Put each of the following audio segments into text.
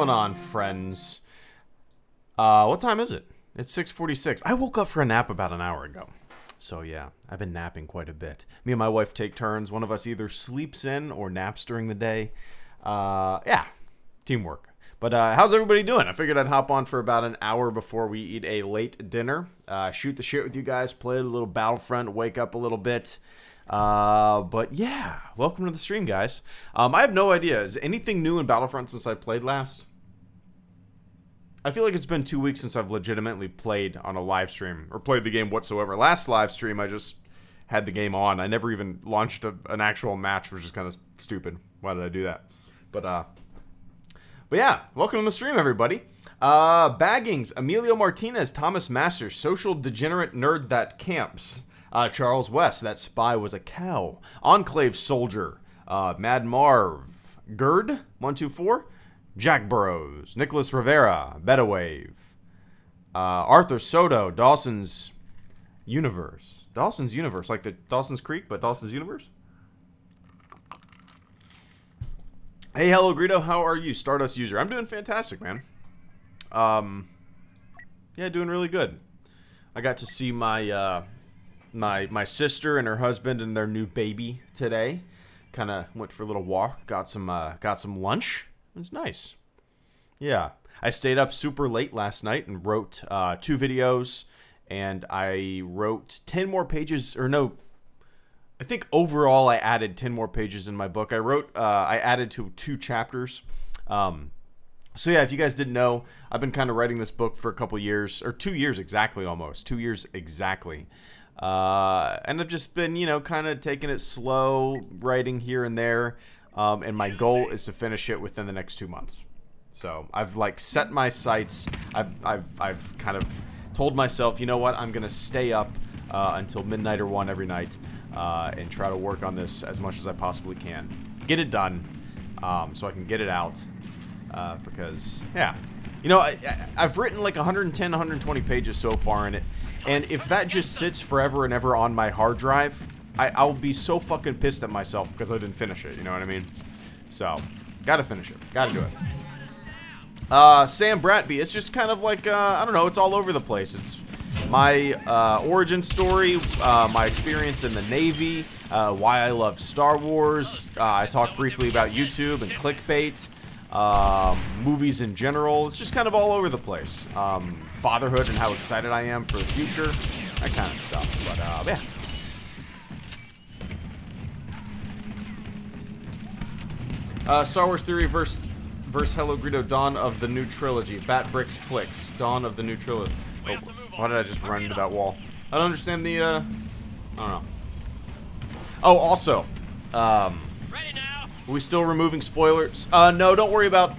going on, friends? What time is it? It's 6:46. I woke up for a nap about an hour ago. So yeah, I've been napping quite a bit. Me and my wife take turns. One of us either sleeps in or naps during the day. Yeah, teamwork. But how's everybody doing? I figured I'd hop on for about an hour before we eat a late dinner. Shoot the shit with you guys, play a little Battlefront, wake up a little bit. But yeah, welcome to the stream, guys. I have no idea. Is anything new in Battlefront since I played last? I feel like it's been 2 weeks since I've legitimately played on a live stream or played the game whatsoever. Last live stream, I just had the game on. I never even launched an actual match, which is kind of stupid. Why did I do that? But yeah, welcome to the stream, everybody. Baggings, Emilio Martinez, Thomas Masters, Social Degenerate Nerd That Camps, Charles West, That Spy Was a Cow, Enclave Soldier, Mad Marv, Gerd, 124, Jack Burrows, Nicholas Rivera, Betawave, Arthur Soto, Dawson's Universe. Dawson's Universe, like the Dawson's Creek, but Dawson's Universe? Hey, HelloGreedo, how are you? Stardust user. I'm doing fantastic, man. Yeah, doing really good. I got to see my my sister and her husband and their new baby today. Kind of went for a little walk, got some lunch. It was nice. Yeah, I stayed up super late last night and wrote 2 videos, and I wrote 10 more pages, or no, I think overall I added 10 more pages in my book. I added to 2 chapters. So yeah, if you guys didn't know, I've been kind of writing this book for a couple years, or 2 years exactly almost, 2 years exactly. And I've just been, you know, kind of taking it slow, writing here and there. And my goal is to finish it within the next 2 months. So I've like set my sights. I've kind of told myself, you know what, I'm gonna stay up until midnight or 1 every night and try to work on this as much as I possibly can. Get it done so I can get it out because yeah, you know, I've written like 110, 120 pages so far in it, and if that just sits forever and ever on my hard drive, I'll be so fucking pissed at myself because I didn't finish it, you know what I mean? So, gotta finish it. Gotta do it. Sam Bratby, it's just kind of like, I don't know, it's all over the place. It's my origin story, my experience in the Navy, why I love Star Wars. I talk briefly about YouTube and clickbait, movies in general. It's just kind of all over the place. Fatherhood and how excited I am for the future, that kind of stuff. But, yeah. Star Wars Theory versus HelloGreedo, Dawn of the New Trilogy. Bat Bricks Flicks, Dawn of the New Trilogy. Oh, why did I just run into that wall? I don't understand the, I don't know. Oh, also, are we still removing spoilers? No, don't worry about,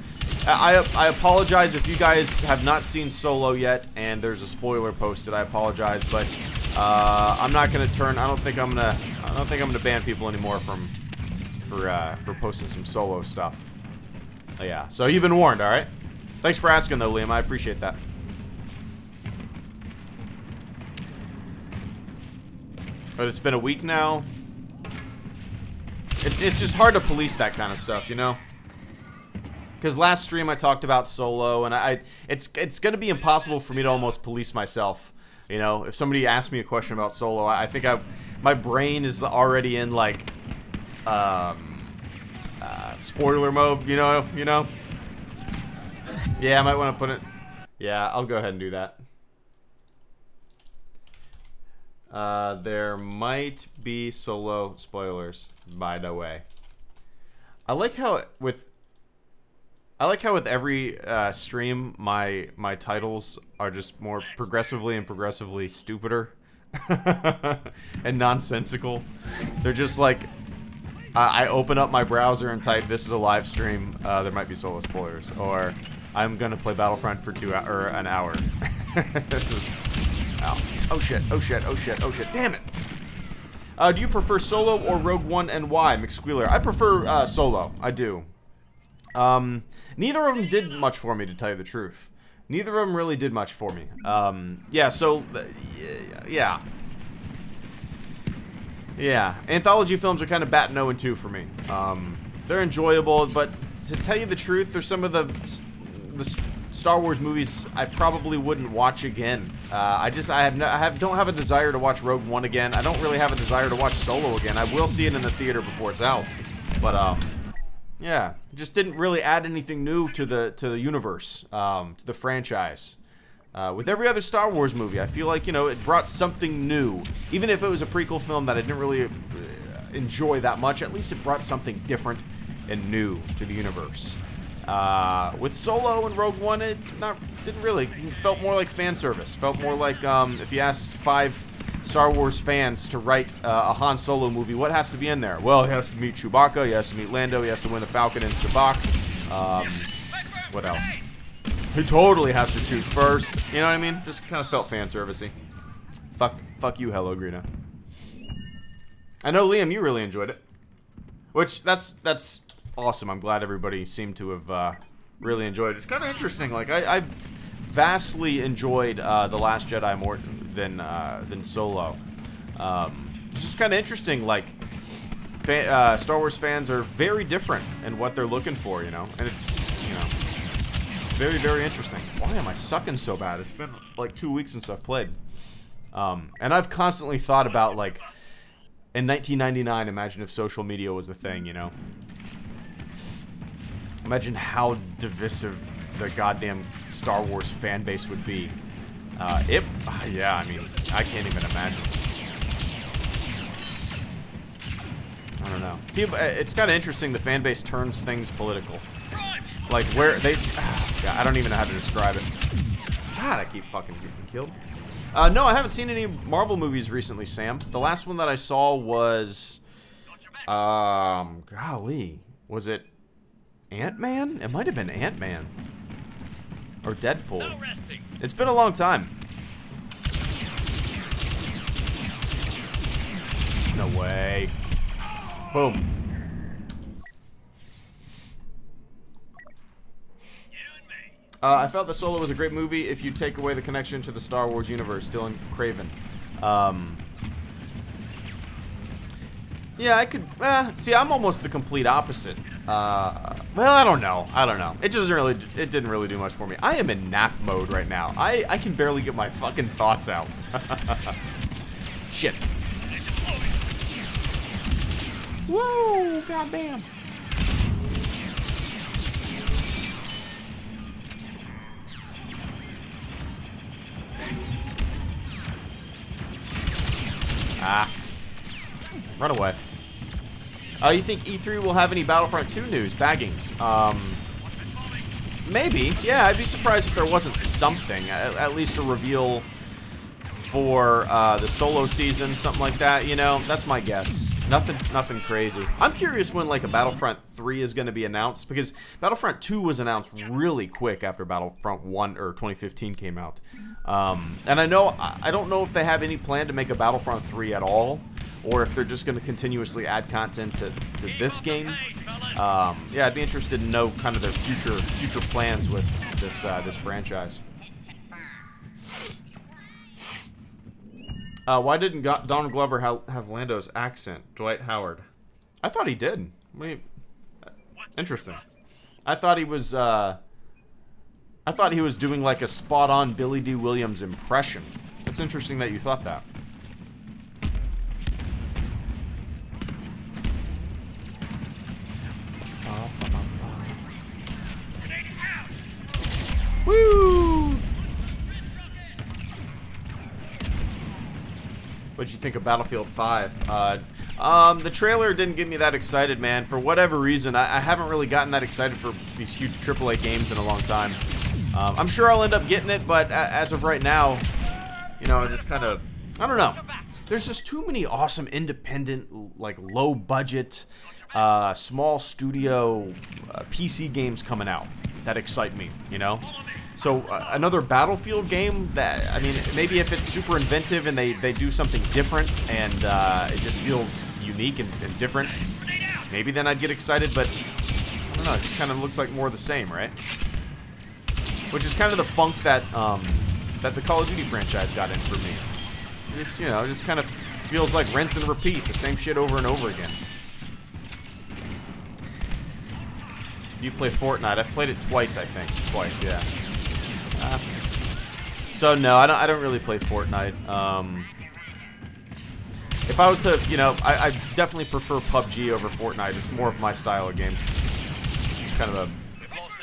I apologize if you guys have not seen Solo yet, and there's a spoiler posted. I apologize, but, I'm not gonna turn, I don't think I'm gonna ban people anymore for posting some Solo stuff. Oh, yeah, so you've been warned, alright? Thanks for asking, though, Liam. I appreciate that. But it's been a week now. It's just hard to police that kind of stuff, you know? Because last stream I talked about Solo, and it's going to be impossible for me to almost police myself. You know, if somebody asks me a question about Solo, I think my brain is already in, like, spoiler mode, you know? Yeah, I might want to put it... Yeah, I'll go ahead and do that. There might be Solo spoilers, by the way. I like how with every stream, my titles are just more progressively stupider and nonsensical. They're just like... I open up my browser and type, "This is a live stream. There might be Solo spoilers," or "I'm gonna play Battlefront for an hour." This is, ow. Oh shit! Oh shit! Oh shit! Oh shit! Damn it! Do you prefer Solo or Rogue One, and why, McSquealer? I prefer Solo. I do. Neither of them did much for me, to tell you the truth. Neither of them really did much for me. Yeah. So, yeah. Yeah, anthology films are kind of batting 0 and 2 for me. They're enjoyable, but to tell you the truth, they're some of the Star Wars movies I probably wouldn't watch again. I don't have a desire to watch Rogue One again. I don't really have a desire to watch Solo again. I will see it in the theater before it's out, but yeah, just didn't really add anything new to the universe, to the franchise. With every other Star Wars movie, I feel like, you know, it brought something new. Even if it was a prequel film that I didn't really enjoy that much, at least it brought something different and new to the universe. With Solo and Rogue One, it didn't really. It felt more like fan service. Felt more like if you asked 5 Star Wars fans to write a Han Solo movie, what has to be in there? Well, he has to meet Chewbacca, he has to meet Lando, he has to win the Falcon and Sabacc. What else? He totally has to shoot first. You know what I mean? Just kind of felt fan servicey. Fuck you, HelloGreedo. I know, Liam, you really enjoyed it. Which, that's awesome. I'm glad everybody seemed to have really enjoyed it. It's kind of interesting. Like, I vastly enjoyed The Last Jedi more than Solo. It's just kind of interesting. Like, Star Wars fans are very different in what they're looking for, you know? And it's, you know, very, very interesting. Why am I sucking so bad? It's been like 2 weeks since I've played. And I've constantly thought about, like, in 1999, imagine if social media was a thing, you know? Imagine how divisive the goddamn Star Wars fan base would be. Yeah, I mean, I can't even imagine. I don't know. It's kind of interesting, the fan base turns things political. Like, where they... God, I don't even know how to describe it. God, I keep fucking getting killed. No, I haven't seen any Marvel movies recently, Sam. The last one that I saw was... golly. Was it Ant-Man? It might have been Ant-Man. Or Deadpool. It's been a long time. No way. Boom. I felt that Solo was a great movie if you take away the connection to the Star Wars universe. Dylan Craven. Yeah, I could... see, I'm almost the complete opposite. Well, I don't know. It didn't really do much for me. I am in nap mode right now. I can barely get my fucking thoughts out. Shit. Whoa, goddamn. Run away. You think E3 will have any Battlefront 2 news? Baggings. Maybe. Yeah, I'd be surprised if there wasn't something. At least a reveal for the Solo season, something like that, you know? That's my guess. Nothing crazy. I'm curious when, like, a Battlefront 3 is going to be announced, because Battlefront 2 was announced really quick after Battlefront 1, or 2015 came out. And I don't know if they have any plan to make a Battlefront 3 at all, or if they're just going to continuously add content to this game. Yeah, I'd be interested to know kind of their future plans with this franchise. Why didn't Donald Glover have Lando's accent? Dwight Howard. I thought he did. Interesting. I thought he was doing like a spot-on Billy D. Williams impression. It's interesting that you thought that. Woo! What'd you think of Battlefield 5? The trailer didn't get me that excited, man. For whatever reason, I haven't really gotten that excited for these huge AAA games in a long time. I'm sure I'll end up getting it, but as of right now, you know, I just kind of... I don't know. There's just too many awesome independent, like, low-budget, small studio PC games coming out that excite me, you know? So another Battlefield game that, I mean, maybe if it's super inventive and they do something different and it just feels unique and different, maybe then I'd get excited, but I don't know, it just kind of looks like more of the same, right? Which is kind of the funk that that the Call of Duty franchise got in for me. Just, you know, just kind of feels like rinse and repeat, the same shit over and over again. You play Fortnite. I've played it twice, I think. Twice, yeah. So no, I don't really play Fortnite. If I was to, you know, I definitely prefer PUBG over Fortnite. It's more of my style of game. Kind of a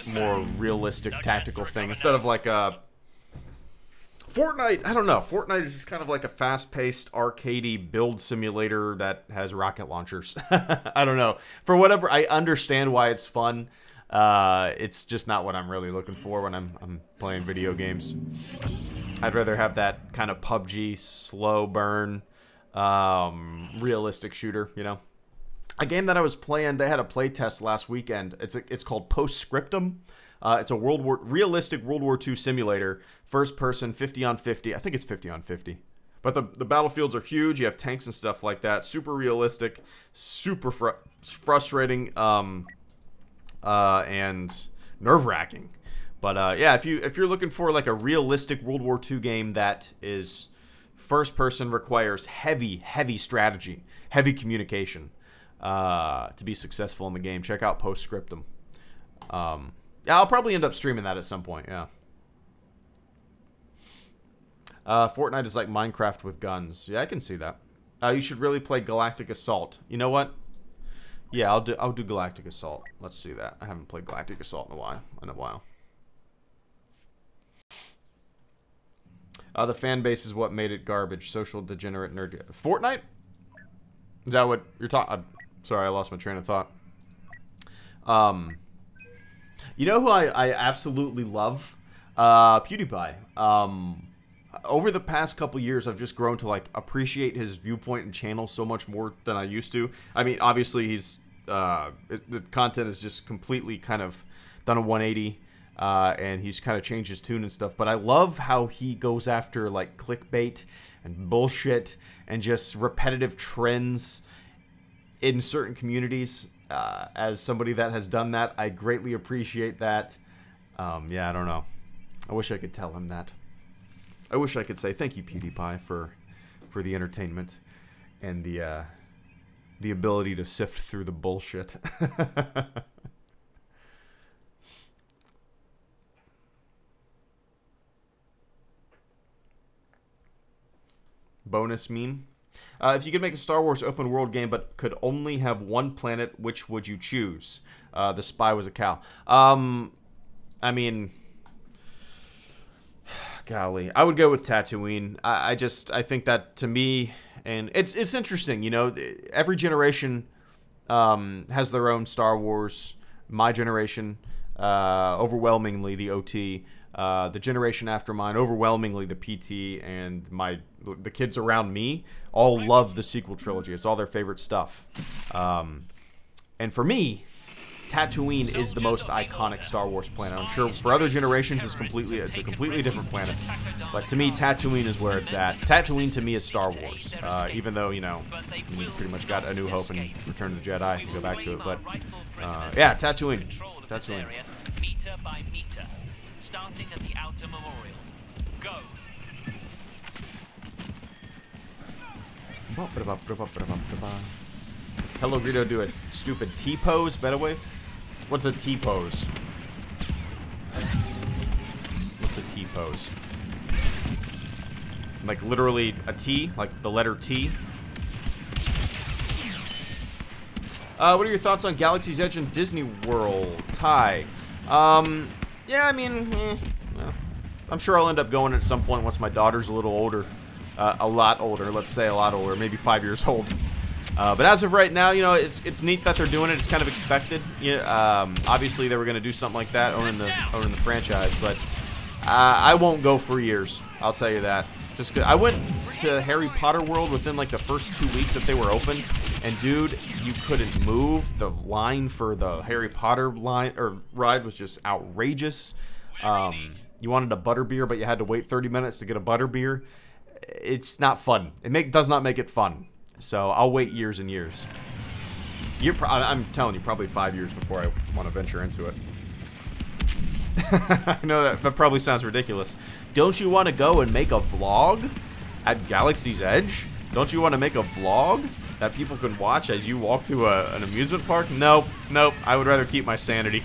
more realistic tactical thing instead of like a Fortnite. I don't know. Fortnite is just kind of like a fast-paced, arcadey build simulator that has rocket launchers. I don't know. For whatever, I understand why it's fun. It's just not what I'm really looking for when I'm playing video games. I'd rather have that kind of PUBG slow burn, realistic shooter. You know, a game that I was playing. They had a play test last weekend. It's called Postscriptum. It's a realistic World War II simulator, first person, 50 on 50. I think it's 50 on 50. But the battlefields are huge. You have tanks and stuff like that. Super realistic, super frustrating, and nerve-wracking. But yeah, if you're looking for like a realistic World War II game that is first person, requires heavy strategy, heavy communication to be successful in the game, check out Postscriptum. Yeah, I'll probably end up streaming that at some point, yeah. Fortnite is like Minecraft with guns. Yeah, I can see that. You should really play Galactic Assault. You know what? Yeah, I'll do Galactic Assault. Let's see that. I haven't played Galactic Assault in a while. The fan base is what made it garbage. Social degenerate nerd. Fortnite? Is that what you're talking? Sorry, I lost my train of thought. You know who I absolutely love? PewDiePie. Over the past couple years, I've just grown to like appreciate his viewpoint and channel so much more than I used to. I mean, obviously he's the content is just completely kind of done a 180, and he's kind of changed his tune and stuff. But I love how he goes after like clickbait and bullshit and just repetitive trends in certain communities. As somebody that has done that, I greatly appreciate that. Yeah, I don't know. I wish I could tell him that. I wish I could say thank you, PewDiePie, for the entertainment and the ability to sift through the bullshit. Bonus meme. If you could make a Star Wars open world game but could only have one planet, which would you choose? The Spy was a cow. I mean, golly, I would go with Tatooine. I think that to me, and it's interesting, you know, every generation has their own Star Wars. My generation, overwhelmingly the OT. The generation after mine, overwhelmingly the PT, and the kids around me all love the sequel trilogy. It's all their favorite stuff. And for me, Tatooine is the most iconic Star Wars planet. I'm sure for other generations it's a completely different planet. But to me, Tatooine is where it's at. Tatooine to me is Star Wars. Even though, you know, we pretty much got A New Hope and Return of the Jedi and go back to it. But yeah, Tatooine. Tatooine. Meter by meter. Starting at the outer memorial. Go. HelloGreedo do a stupid T-pose, by the way. What's a T-pose? What's a T-pose? Like literally a T? Like the letter T? What are your thoughts on Galaxy's Edge and Disney World? Ty. Yeah, I mean, well, I'm sure I'll end up going at some point once my daughter's a little older. A lot older, let's say a lot older, maybe 5 years old. But as of right now, you know, it's neat that they're doing it. It's kind of expected. Yeah, obviously, they were going to do something like that, owning the franchise. But I won't go for years. I'll tell you that. Just 'cause I went to Harry Potter World within like the first 2 weeks that they were open, and dude, you couldn't move. The line for the Harry Potter ride was just outrageous. You wanted a butterbeer, but you had to wait 30 minutes to get a butterbeer. It's not fun. It does not make it fun. So I'll wait years and years. I'm telling you, probably 5 years before I want to venture into it. I know that probably sounds ridiculous. Don't you want to go and make a vlog at Galaxy's Edge? Don't you want to make a vlog? that people can watch as you walk through an amusement park? Nope, nope. I would rather keep my sanity.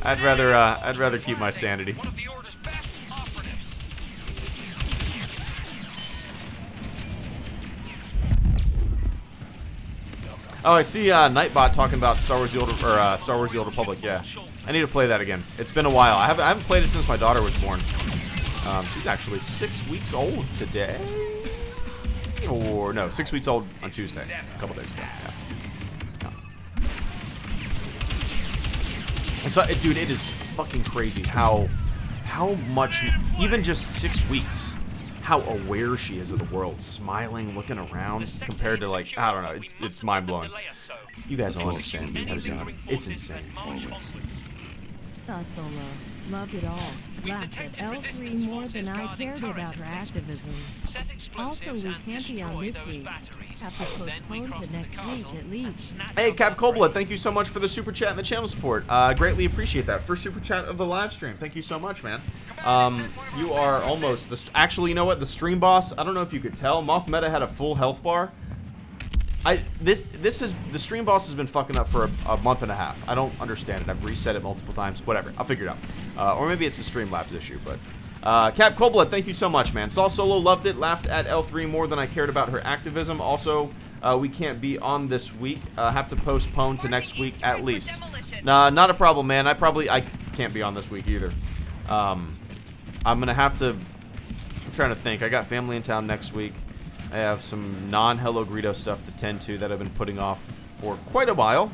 I'd rather keep my sanity. One of the Order's best operatives. Oh, I see Nightbot talking about Star Wars: The Old Republic. Yeah, I need to play that again. It's been a while. I haven't played it since my daughter was born. She's actually 6 weeks old today, or no, 6 weeks old on Tuesday, a couple days ago. Yeah. And so, dude, it is fucking crazy how much, even just 6 weeks, how aware she is of the world, smiling, looking around, compared to, like, I don't know, it's mind-blowing. You guys don't understand, dude. It's insane. Saw Solo. Loved it all. Laughed at L3 more than I cared about her activism. Also, we can't be on this week. Have to postpone to next week at least. Hey, Cap Coldblood, thank you so much for the super chat and the channel support. Greatly appreciate that. First super chat of the live stream. Thank you so much, man. You are almost the... Actually, you know what? The stream boss, I don't know if you could tell. Moth Meta had a full health bar. The stream boss has been fucking up for a month and a half. I don't understand it. I've reset it multiple times. Whatever. I'll figure it out. Or maybe it's the Streamlabs issue, but... Cap Coldblood, thank you so much, man. Saw Solo, loved it, laughed at L3 more than I cared about her activism. Also, we can't be on this week. Have to postpone to next week at least. Nah, not a problem, man. I can't be on this week either. I'm gonna have to... I'm trying to think. I got family in town next week. I have some non-HelloGreedo stuff to tend to that I've been putting off for quite a while.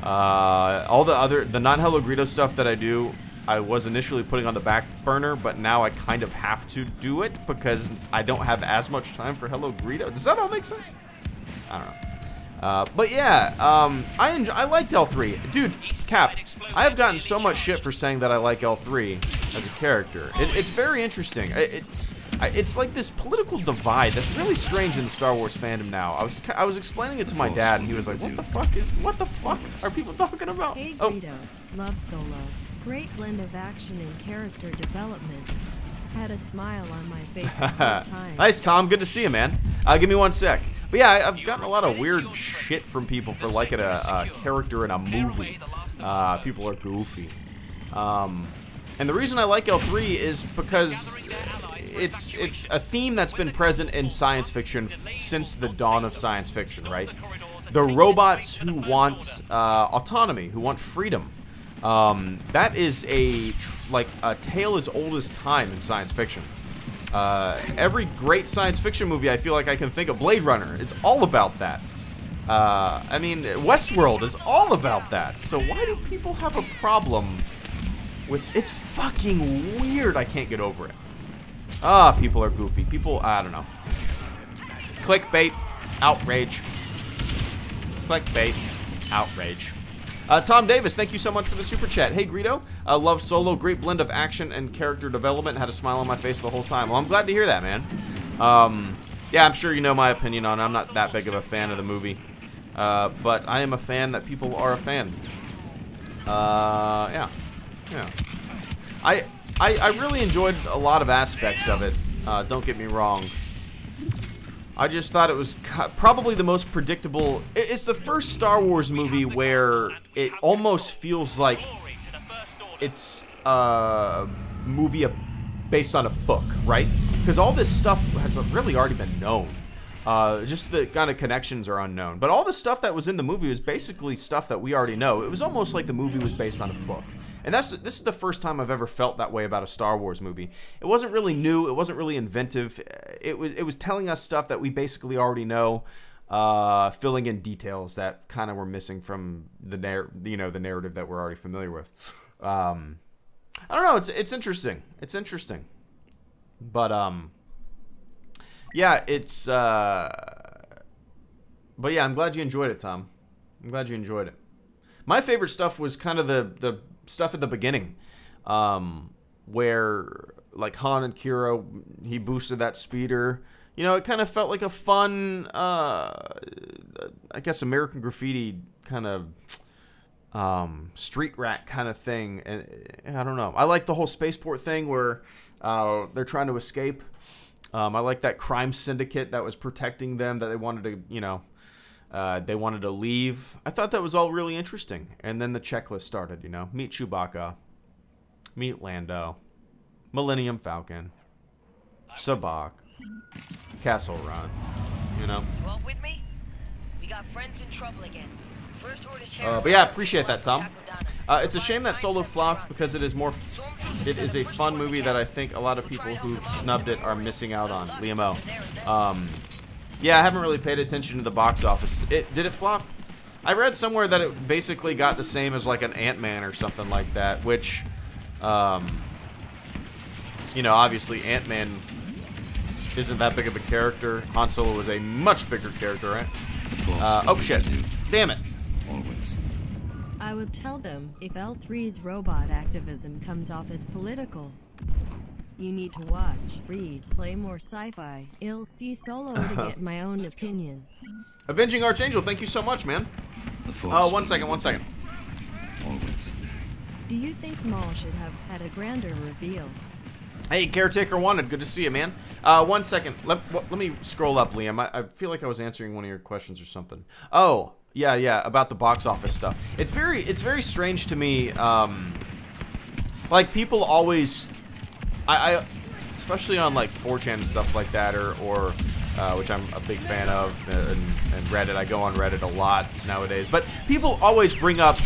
All the non-HelloGreedo stuff that I do, I was initially putting on the back burner, but now I kind of have to do it because I don't have as much time for HelloGreedo. Does that all make sense? I don't know. But yeah, I liked L3. Dude, Cap, I have gotten so much shit for saying that I like L3 as a character. It's very interesting. It's like this political divide that's really strange in the Star Wars fandom now. I was explaining it to my dad, and he was like, "What the fuck are people talking about?" Hey, Greedo. Love Solo. Great blend of action and character development. Had a smile on my face the whole time. Nice, Tom. Good to see you, man. Give me one sec. But yeah, I've gotten a lot of weird shit from people for liking a character in a movie. People are goofy. And the reason I like L3 is because it's a theme that's been present in science fiction since the dawn of science fiction, right? The robots who want autonomy, who want freedom. That is a tale as old as time in science fiction. Every great science fiction movie I feel like I can think of, Blade Runner, is all about that. I mean, Westworld is all about that. So why do people have a problem with... It's fucking weird. I can't get over it. People are goofy. People, I don't know. Clickbait. Outrage. Clickbait. Outrage. Tom Davis, thank you so much for the super chat. Hey, Greedo. Love Solo. Great blend of action and character development. Had a smile on my face the whole time. Well, I'm glad to hear that, man. Yeah, I'm sure you know my opinion on it. I'm not that big of a fan of the movie. But I am a fan that people are a fan. Yeah. Yeah. I really enjoyed a lot of aspects of it. Don't get me wrong. I just thought it was probably the most predictable. It's the first Star Wars movie where it almost feels like it's a movie based on a book, right? Because all this stuff has really already been known. Just the kind of connections are unknown. But all the stuff that was in the movie was basically stuff that we already know. It was almost like the movie was based on a book. And this is the first time I've ever felt that way about a Star Wars movie. It wasn't really new. It wasn't really inventive. It was telling us stuff that we basically already know, filling in details that kind of were missing from the narrative that we're already familiar with. I don't know. It's interesting. It's interesting. But yeah, but yeah, I'm glad you enjoyed it, Tom. I'm glad you enjoyed it. My favorite stuff was kind of the stuff at the beginning, where like Han and Kira, he boosted that speeder. You know, it kind of felt like a fun, I guess, American Graffiti kind of street rat kind of thing. And I don't know. I like the whole spaceport thing where they're trying to escape. I like that crime syndicate that was protecting them, that they wanted to, they wanted to leave. I thought that was all really interesting. And then the checklist started, Meet Chewbacca. Meet Lando. Millennium Falcon. Sabacc. Castle Run. Well, with me? We got friends in trouble again. But yeah, appreciate that, Tom. It's a shame that Solo flopped because it is a fun movie that I think a lot of people who've snubbed it are missing out on. Liam O. Yeah, I haven't really paid attention to the box office. Did it flop? I read somewhere that it basically got the same as like an Ant-Man or something like that, which, obviously Ant-Man isn't that big of a character. Han Solo was a much bigger character, right? Oh shit. Damn it. Always. I would tell them if L3's robot activism comes off as political. You need to watch, read, play more sci-fi. I'll see Solo to get my own opinion. Avenging Archangel, thank you so much, man. Oh, one second. Always. Do you think Maul should have had a grander reveal? Hey, Caretaker Wanted, good to see you, man. 1 second. Let me scroll up, Liam. I feel like I was answering one of your questions or something. Oh, yeah, about the box office stuff. It's very strange to me. Like people always, I especially on like 4chan and stuff like that, or which I'm a big fan of, and Reddit. I go on Reddit a lot nowadays. But people always bring up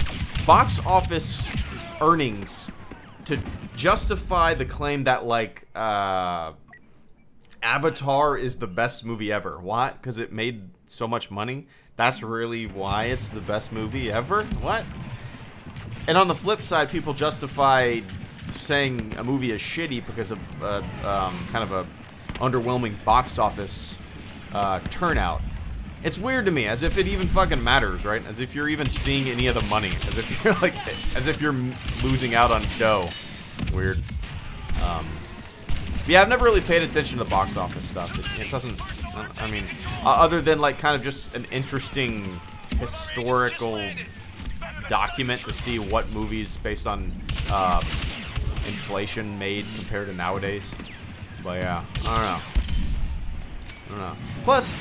box office earnings to justify the claim that like Avatar is the best movie ever. Why? Because it made so much money. That's really why it's the best movie ever? What? And on the flip side, people justify saying a movie is shitty because of kind of a underwhelming box office turnout. It's weird to me, as if it even fucking matters, right? As if you're even seeing any of the money, as if you're losing out on dough. Weird. Yeah, I've never really paid attention to the box office stuff. It doesn't. I mean, other than like kind of just an interesting historical document to see what movies based on inflation made compared to nowadays. But yeah, I don't know. Plus,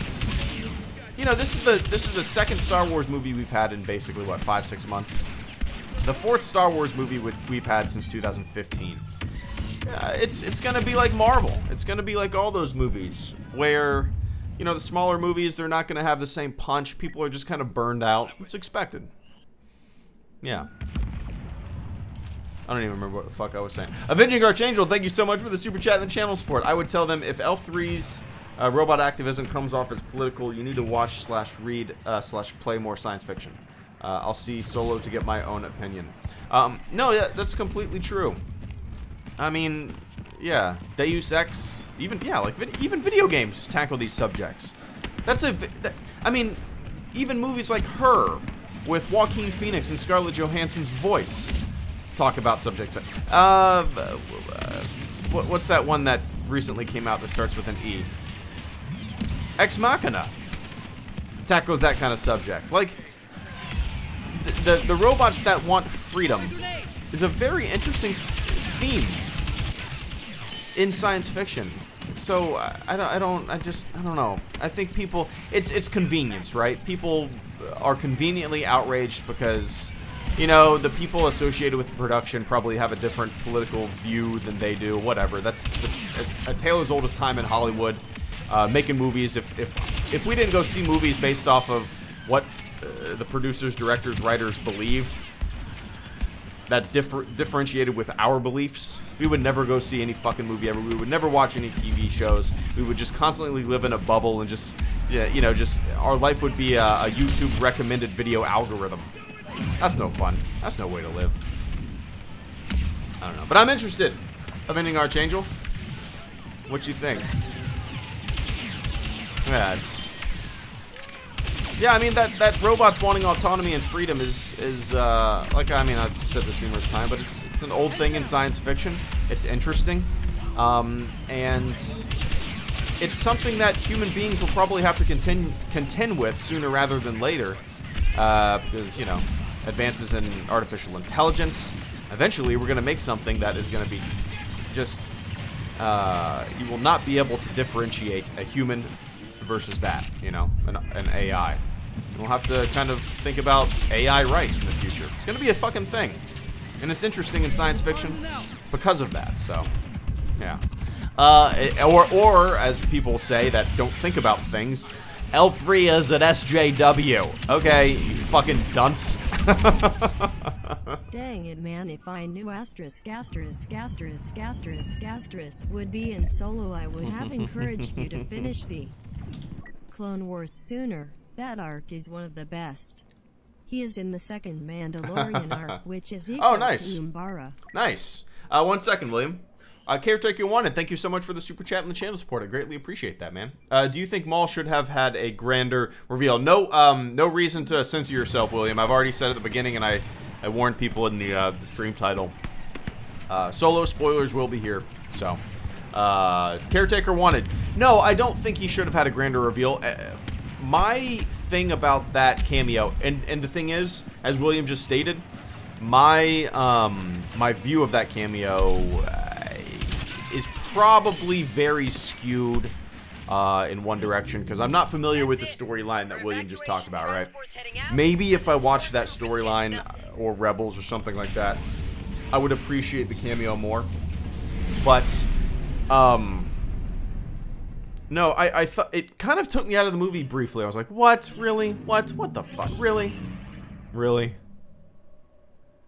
this is the second Star Wars movie we've had in basically what, 5-6 months. The fourth Star Wars movie we've had since 2015. It's gonna be like Marvel. It's gonna be like all those movies where, the smaller movies, they're not gonna have the same punch. People are just kind of burned out. It's expected. Yeah. I don't even remember what the fuck I was saying. Avenging Archangel, thank you so much for the super chat and the channel support. I would tell them if L3's robot activism comes off as political, you need to watch /read /play more science fiction. I'll see Solo to get my own opinion. No, yeah, that's completely true. I mean, yeah, Deus Ex, even video games tackle these subjects. I mean, even movies like Her, with Joaquin Phoenix and Scarlett Johansson's voice, talk about subjects. What's that one that recently came out that starts with an E? Ex Machina tackles that kind of subject. Like, the robots that want freedom is a very interesting theme in science fiction. So I don't know. I think people, it's convenience, right? People are conveniently outraged because, the people associated with the production probably have a different political view than they do. Whatever. That's a tale as old as time in Hollywood. Making movies. If we didn't go see movies based off of what the producers, directors, writers believed, that differentiated with our beliefs, we would never go see any fucking movie ever. We would never watch any TV shows. We would just constantly live in a bubble and just our life would be a YouTube recommended video algorithm. That's no fun. That's no way to live. I don't know, but I'm interested. Avenging Archangel, what you think? Yeah, I mean that robots wanting autonomy and freedom is like, I mean, I've said this numerous times, but it's an old thing in science fiction. It's interesting, and it's something that human beings will probably have to contend with sooner rather than later, because advances in artificial intelligence. Eventually, we're going to make something that is going to be just you will not be able to differentiate a human versus that, you know, an AI. We'll have to kind of think about AI rights in the future. It's going to be a fucking thing. And it's interesting in science fiction because of that, so, yeah. Or as people say that don't think about things, L3 is an SJW. Okay, you fucking dunce. Dang it, man, if I knew would be in solo, I would have encouraged you to finish the Clone Wars sooner. That arc is one of the best. He is in the second Mandalorian arc, which is equal to Umbara. Nice. 1 second, William. Caretaker Wanted, thank you so much for the super chat and the channel support. I greatly appreciate that, man. Do you think Maul should have had a grander reveal? No, no reason to censor yourself, William. I've already said at the beginning, and I warned people in the stream title. Solo spoilers will be here, so. Caretaker Wanted. No, I don't think he should have had a grander reveal. My thing about that cameo, and the thing is, as William just stated, my my view of that cameo is probably very skewed in one direction, because I'm not familiar with the storyline that William just talked about, right? Maybe if I watched that storyline or Rebels or something like that, I would appreciate the cameo more. But, no, I thought it kind of took me out of the movie briefly. I was like, what? Really? What the fuck? Really? Really?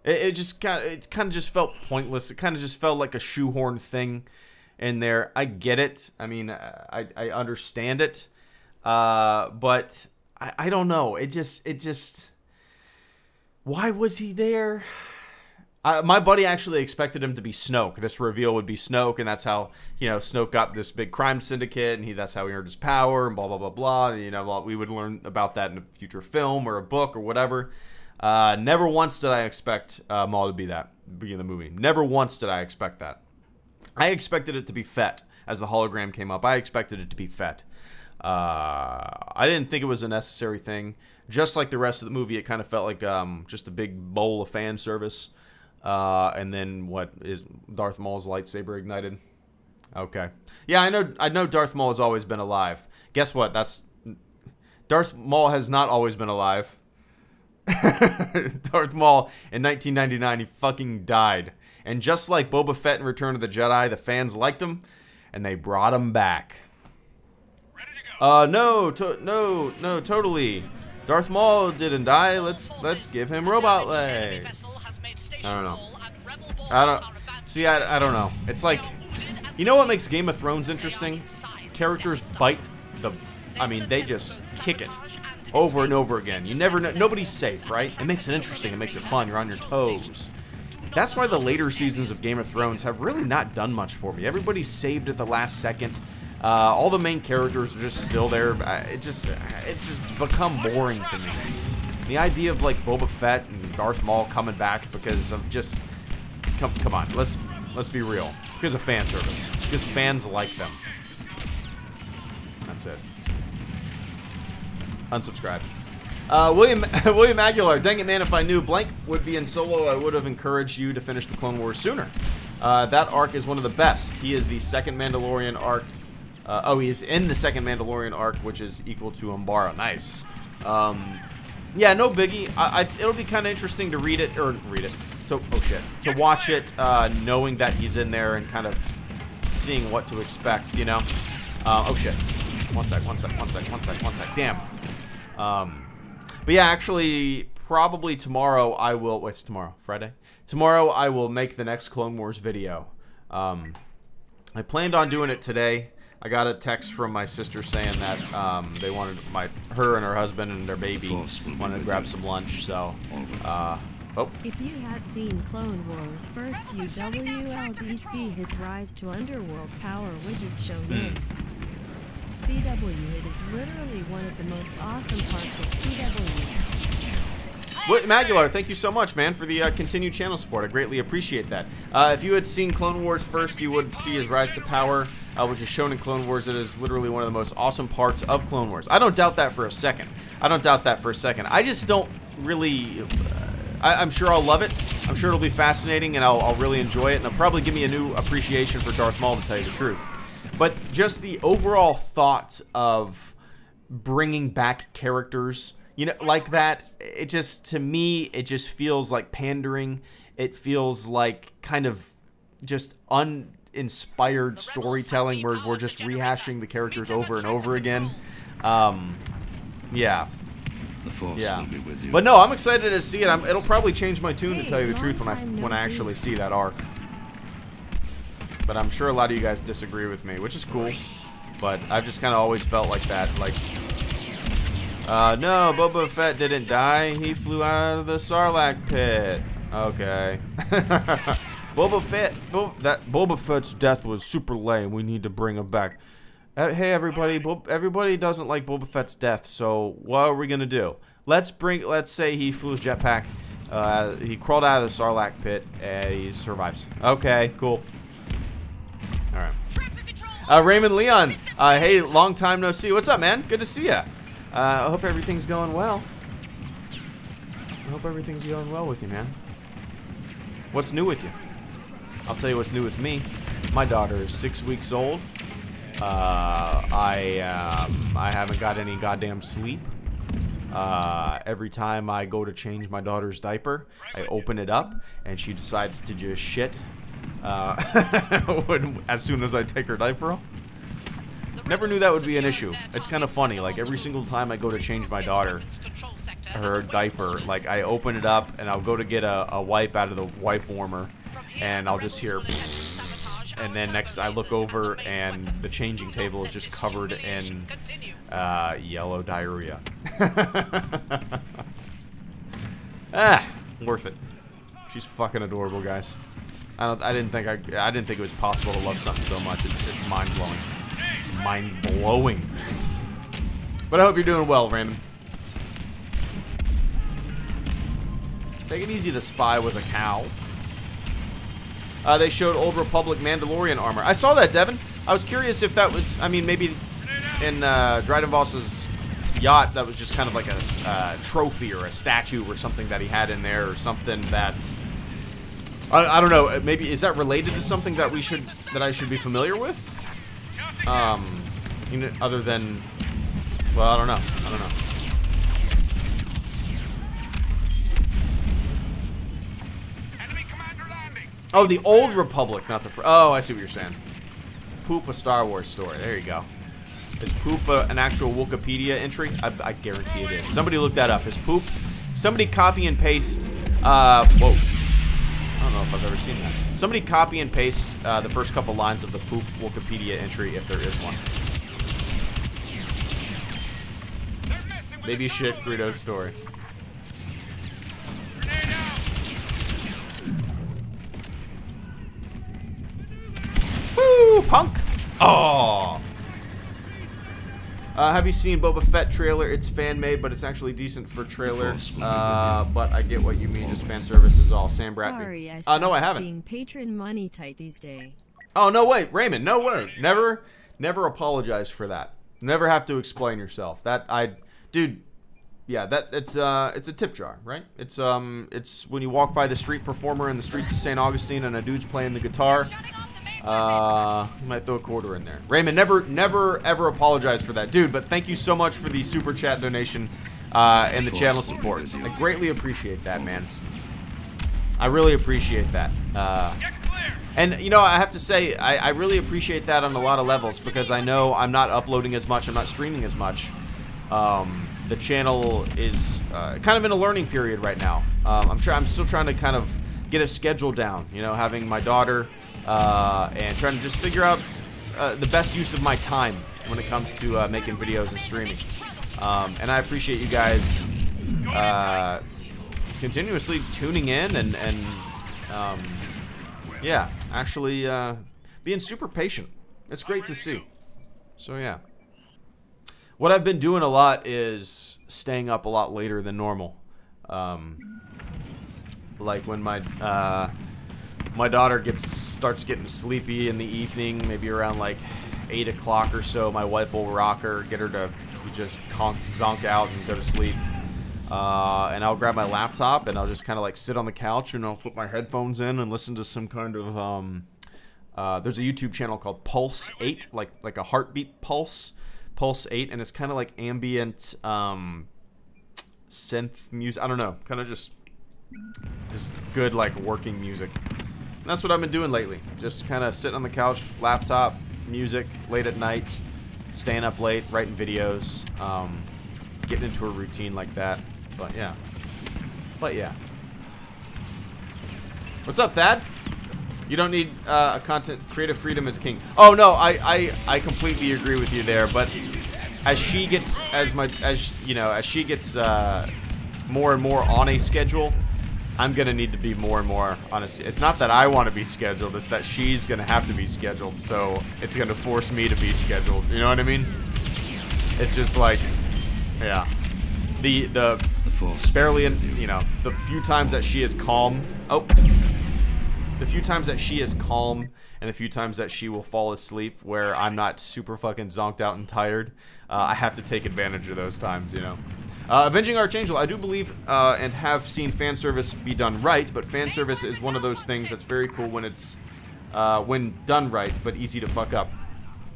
It kind of just felt pointless. It kind of just felt like a shoehorn thing in there. I get it. I mean, I understand it. But I don't know. It just why was he there? My buddy actually expected him to be Snoke. This reveal would be Snoke, and that's how, you know, Snoke got this big crime syndicate, and that's how he earned his power, and blah, blah, blah, blah. You know, we would learn about that in a future film or a book or whatever. Never once did I expect Maul to be that, be in the movie. Never once did I expect that. I expected it to be Fett. As the hologram came up, I expected it to be Fett. I didn't think it was a necessary thing. Just like the rest of the movie, it kind of felt like just a big bowl of fan service. And then what is Darth Maul's lightsaber ignited? Okay. Yeah, I know Darth Maul has always been alive. Guess what? Darth Maul has not always been alive. Darth Maul in 1999, he fucking died. And just like Boba Fett in Return of the Jedi, the fans liked him, and they brought him back. Ready to go. No, totally. Darth Maul didn't die. Let's give him robot legs. I don't know. I don't know. It's like, you know what makes Game of Thrones interesting? Characters bite they just kick it over and over again. You never know. Nobody's safe, right? It makes it interesting. It makes it fun. You're on your toes. That's why the later seasons of Game of Thrones have really not done much for me. Everybody's saved at the last second. All the main characters are just still there. It's just become boring to me. The idea of like Boba Fett and Darth Maul coming back because of just come on, let's be real. Because of fan service. Because fans like them. That's it. Unsubscribe. William Aguilar, dang it, man, if I knew Blank would be in Solo, I would have encouraged you to finish the Clone Wars sooner. That arc is one of the best. He is the second Mandalorian arc. He is in the second Mandalorian arc, which is equal to Umbara. Nice. Yeah, no biggie. It'll be kind of interesting to to watch it, knowing that he's in there and kind of seeing what to expect, you know? Oh shit. One sec. Damn. But yeah, actually, probably tomorrow I will... What's tomorrow? Friday? Tomorrow I will make the next Clone Wars video. I planned on doing it today. I got a text from my sister saying that they wanted her and her husband and their baby wanted to grab some lunch, so... If you had seen Clone Wars first, you WLDC his rise to underworld power, which is shown in CW. It is literally one of the most awesome parts of CW. Magular, thank you so much, man, for the continued channel support. I greatly appreciate that. If you had seen Clone Wars first, you would see his rise to power, which is shown in Clone Wars. It is literally one of the most awesome parts of Clone Wars. I don't doubt that for a second. I just don't really... I'm sure I'll love it. I'm sure it'll be fascinating, and I'll really enjoy it, and it'll probably give me a new appreciation for Darth Maul, to tell you the truth. But just the overall thought of bringing back characters, you know, like that, it just, to me, it just feels like pandering. It feels like kind of just uninspired storytelling where we're just rehashing the characters over and over again. Yeah. The Force will be with you. But no, I'm excited to see it. It'll probably change my tune, to tell you the truth, when I actually see that arc. But I'm sure a lot of you guys disagree with me, which is cool. But I've just kind of always felt like that. Like, no, Boba Fett didn't die. He flew out of the Sarlacc pit. Okay. Boba Fett's death was super lame. We need to bring him back. Hey everybody, everybody doesn't like Boba Fett's death, so what are we gonna do? Let's say he flew his jetpack, he crawled out of the Sarlacc pit, and he survives. Okay, cool. Alright. Raymond Leon, hey, long time no see. What's up, man? Good to see ya. I hope everything's going well. I hope everything's going well with you, man. What's new with you? I'll tell you what's new with me. My daughter is 6 weeks old. I haven't got any goddamn sleep. Every time I go to change my daughter's diaper, I open it up, and she decides to just shit as soon as I take her diaper off. Never knew that would be an issue. It's kind of funny. Like, every single time I go to change my daughter, her diaper, like, I open it up, and I'll go to get a wipe out of the wipe warmer, and I'll just hear... And then next I look over and the changing table is just covered in yellow diarrhea. Worth it. She's fucking adorable, guys. I didn't think it was possible to love something so much. It's mind blowing. Mind blowing. But I hope you're doing well, Raymond. Take it easy. The spy was a cow. They showed Old Republic Mandalorian armor. I saw that, Devin. I was curious if that was, I mean, maybe in Dryden Voss's yacht, that was just kind of like a trophy or a statue or something that he had in there, or something that, I don't know, maybe, is that related to something that I should be familiar with? You know, other than, well, I don't know. Oh, the Old Republic, not the... Oh, I see what you're saying. Poop, a Star Wars story. There you go. Is Poop an actual Wikipedia entry? I guarantee it is. Somebody look that up. Is Poop... Somebody copy and paste... Whoa. I don't know if I've ever seen that. Somebody copy and paste the first couple lines of the Poop Wikipedia entry, if there is one. Maybe shit Greedo's story. Woo, punk! Oh. Have you seen Boba Fett trailer? It's fan made, but it's actually decent for trailer. But I get what you mean. Just fan service is all. Sam Bratby. Sorry, no, I haven't. Being patron money tight these days. Oh no, wait, Raymond, no way. Never apologize for that. Never have to explain yourself. Dude. Yeah, it's a tip jar, right? It's when you walk by the street performer in the streets of St. Augustine and a dude's playing the guitar. You might throw a quarter in there. Raymond, never ever apologize for that, dude. But thank you so much for the super chat donation and the channel support. I greatly appreciate that, man. I really appreciate that. And you know, I have to say, I really appreciate that on a lot of levels, because I know I'm not uploading as much, I'm not streaming as much. The channel is kind of in a learning period right now. I'm still trying to kind of get a schedule down, you know, having my daughter, and trying to just figure out the best use of my time when it comes to making videos and streaming. And I appreciate you guys continuously tuning in and yeah, actually being super patient. It's great to see. So yeah. What I've been doing a lot is staying up a lot later than normal. Like when my daughter starts getting sleepy in the evening, maybe around like 8 o'clock or so, my wife will rock her, get her to just zonk out and go to sleep. and I'll grab my laptop and I'll just kind of like sit on the couch and I'll put my headphones in and listen to some kind of there's a YouTube channel called Pulse 8, like a heartbeat Pulse 8, and it's kind of like ambient synth music. I don't know, kind of just good like working music. And that's what I've been doing lately. Just kind of sitting on the couch, laptop, music, late at night, staying up late, writing videos, getting into a routine like that. But yeah. What's up, Thad? You don't need content. Creative freedom is king. Oh no, I completely agree with you there. But as she gets as she gets more and more on a schedule, I'm gonna need to be more and more on a. It's not that I want to be scheduled; it's that she's gonna have to be scheduled. So it's gonna force me to be scheduled. You know what I mean? It's just like, yeah, the barely the few times that she is calm. Oh, the few times that she is calm and the few times that she will fall asleep where I'm not super fucking zonked out and tired, I have to take advantage of those times. You know. Avenging Archangel, I do believe and have seen fan service be done right, but fan service is one of those things that's very cool when it's when done right, but easy to fuck up.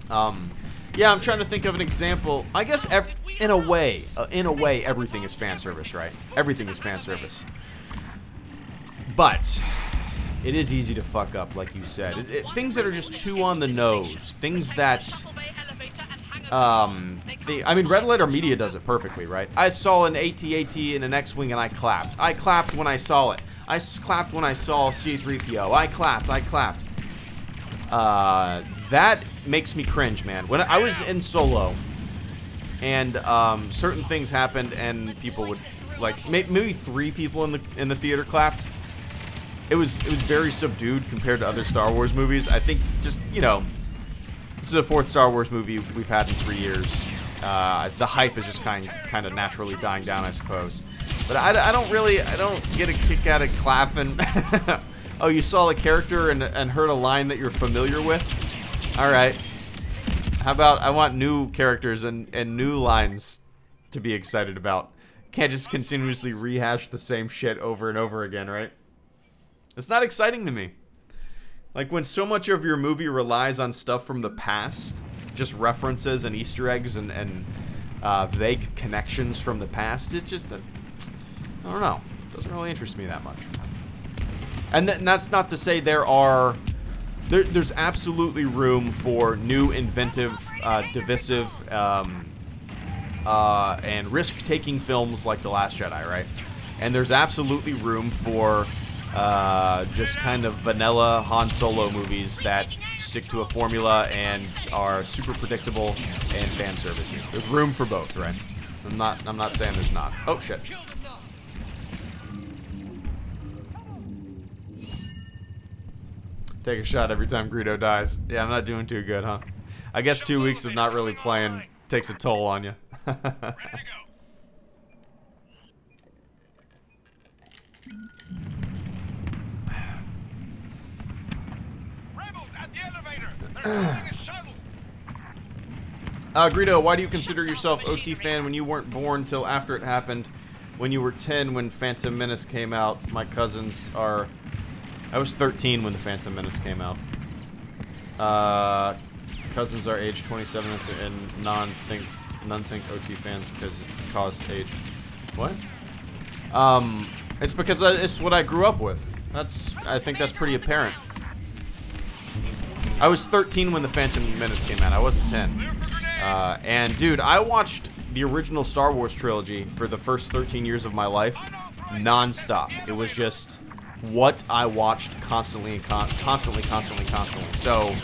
Yeah, I'm trying to think of an example. I guess in a way, everything is fan service, right? Everything is fan service, but it is easy to fuck up, like you said. Things that are just too on the nose, things that. I mean, Red Letter Media does it perfectly, right? I saw an AT-AT and an X-Wing and I clapped. I clapped when I saw it. I clapped when I saw C-3PO. I clapped. That makes me cringe, man. When I was in Solo, and certain things happened, and people would, like, maybe 3 people in the theater clapped. It was very subdued compared to other Star Wars movies. I think just, you know, this is the 4th Star Wars movie we've had in 3 years. The hype is just kind of naturally dying down, I suppose. But I don't get a kick out of clapping. Oh, you saw the character and heard a line that you're familiar with? All right. How about I want new characters and new lines to be excited about. Can't just continuously rehash the same shit over and over again, right? It's not exciting to me. Like, when so much of your movie relies on stuff from the past, just references and Easter eggs and vague connections from the past, it's just that, I don't know. It doesn't really interest me that much. And that's not to say there's absolutely room for new, inventive, divisive, and risk-taking films like The Last Jedi, right? And there's absolutely room for just kind of vanilla Han Solo movies that stick to a formula and are super predictable and fan servicey. There's room for both, right? I'm not saying there's not. Oh shit. Take a shot every time Greedo dies. Yeah, I'm not doing too good, huh? I guess 2 weeks of not really playing takes a toll on you. Greedo, why do you consider yourself OT fan when you weren't born till after it happened? When you were 10 when Phantom Menace came out. My cousins are... I was 13 when the Phantom Menace came out. Cousins are age 27 and none think OT fans because it caused age. What? It's because it's what I grew up with. I think that's pretty apparent. I was 13 when the Phantom Menace came out. I wasn't 10. And dude, I watched the original Star Wars trilogy for the first 13 years of my life non-stop. It was just what I watched constantly and constantly. So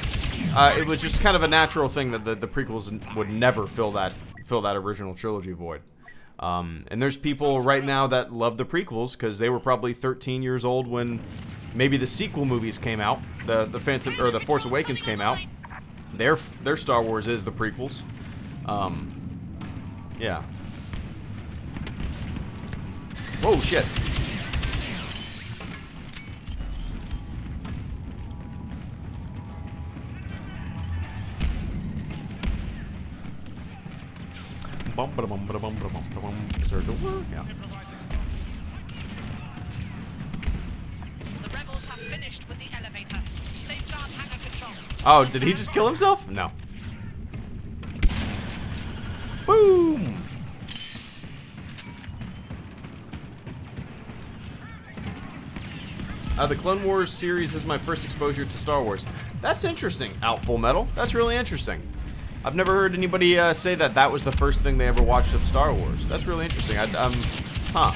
it was just kind of a natural thing that the prequels would never fill that original trilogy void. And there's people right now that love the prequels because they were probably 13 years old when maybe the sequel movies came out, the Phantom or the Force Awakens came out. Their Star Wars is the prequels. Yeah. Whoa, shit. Is there a door? Yeah. The rebels have finished with the elevator. Safeguard hangar control. Oh, did he just kill himself? No. Boom! The Clone Wars series is my first exposure to Star Wars. That's interesting. Out Full Metal. That's really interesting. I've never heard anybody say that that was the first thing they ever watched of Star Wars. That's really interesting. Huh.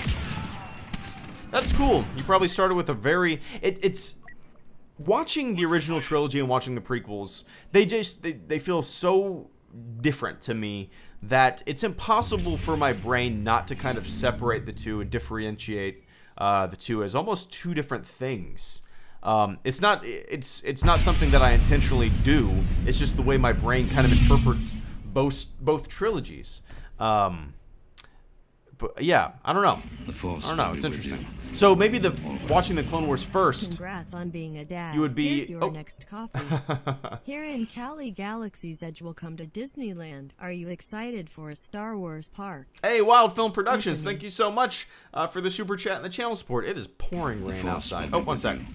That's cool. You probably started with a very... It's... Watching the original trilogy and watching the prequels, they feel so different to me that it's impossible for my brain not to kind of separate the two and differentiate the two as almost two different things. It's not something that I intentionally do. It's just the way my brain kind of interprets both trilogies. But yeah, I don't know. I don't know. It's interesting. So maybe watching the Clone Wars first. Congrats on being a dad. You would be. Here's your next coffee. Here in Cali, Galaxy's Edge will come to Disneyland. Are you excited for a Star Wars park? Hey, Wild Film Productions, thank you so much for the super chat and the channel support. It is pouring rain outside. Oh, one second.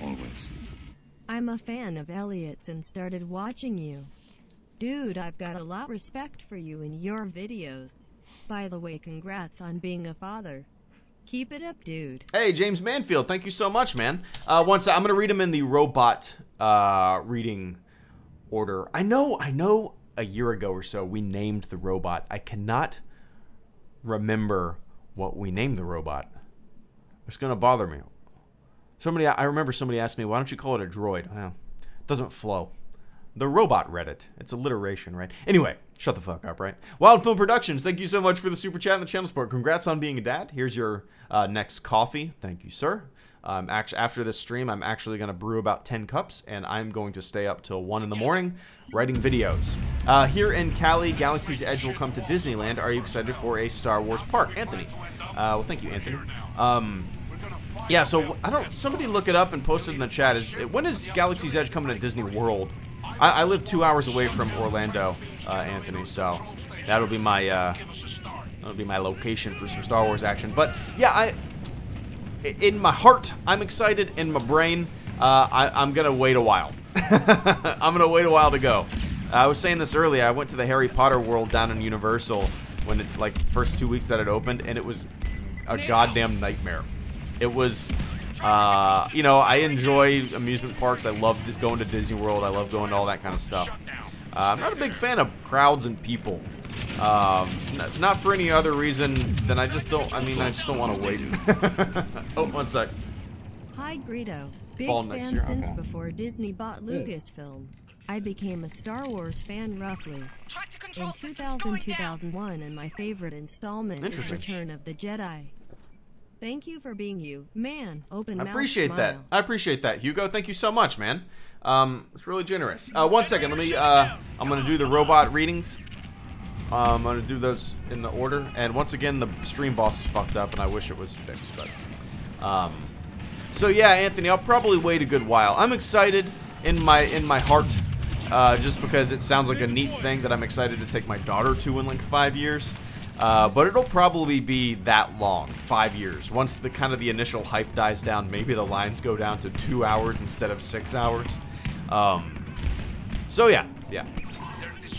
Always. I'm a fan of Elliot's and started watching you. Dude, I've got a lot of respect for you in your videos. By the way, congrats on being a father. Keep it up, dude. Hey, James Manfield, thank you so much, man. I'm going to read them in the robot reading order. I know a year ago or so we named the robot. I cannot remember what we named the robot. It's going to bother me. I remember somebody asked me, why don't you call it a droid? Well, it doesn't flow. The robot read it. It's alliteration, right? Anyway, shut the fuck up, right? Wild Film Productions, thank you so much for the super chat and the channel support. Congrats on being a dad. Here's your next coffee. Thank you, sir. After this stream, I'm actually going to brew about 10 cups, and I'm going to stay up till 1 in the morning writing videos. Here in Cali, Galaxy's Edge will come to Disneyland. Are you excited for a Star Wars park? Anthony. Well, thank you, Anthony. Yeah, so somebody look it up and post it in the chat. When is Galaxy's Edge coming to Disney World? I live 2 hours away from Orlando, Anthony, so that'll be my location for some Star Wars action. But yeah, in my heart, I'm excited. In my brain, I'm gonna wait a while. I'm gonna wait a while to go. I was saying this earlier. I went to the Harry Potter world down in Universal when first 2 weeks that it opened, and it was a goddamn nightmare. It was. You know, I enjoy amusement parks. I love going to Disney World. I love going to all that kind of stuff. I'm not a big fan of crowds and people. Not for any other reason than I just don't want to wait. Oh, one sec. Hi, Greedo. Big Fall next fan year. since before Disney bought Lucasfilm. I became a Star Wars fan roughly in 2000-2001, and my favorite installment is Return of the Jedi. Thank you for being you, man. Open mouth. I appreciate smile. that. I appreciate that, Hugo. Thank you so much, man. It's really generous. 1 second. Let me. I'm gonna do the robot readings. I'm gonna do those in the order. And once again, the stream boss is fucked up, and I wish it was fixed. But so yeah, Anthony, I'll probably wait a good while. I'm excited in my heart, just because it sounds like a neat thing that I'm excited to take my daughter to in like 5 years. But it'll probably be that long, 5 years. Once the initial hype dies down, maybe the lines go down to 2 hours instead of 6 hours. So yeah.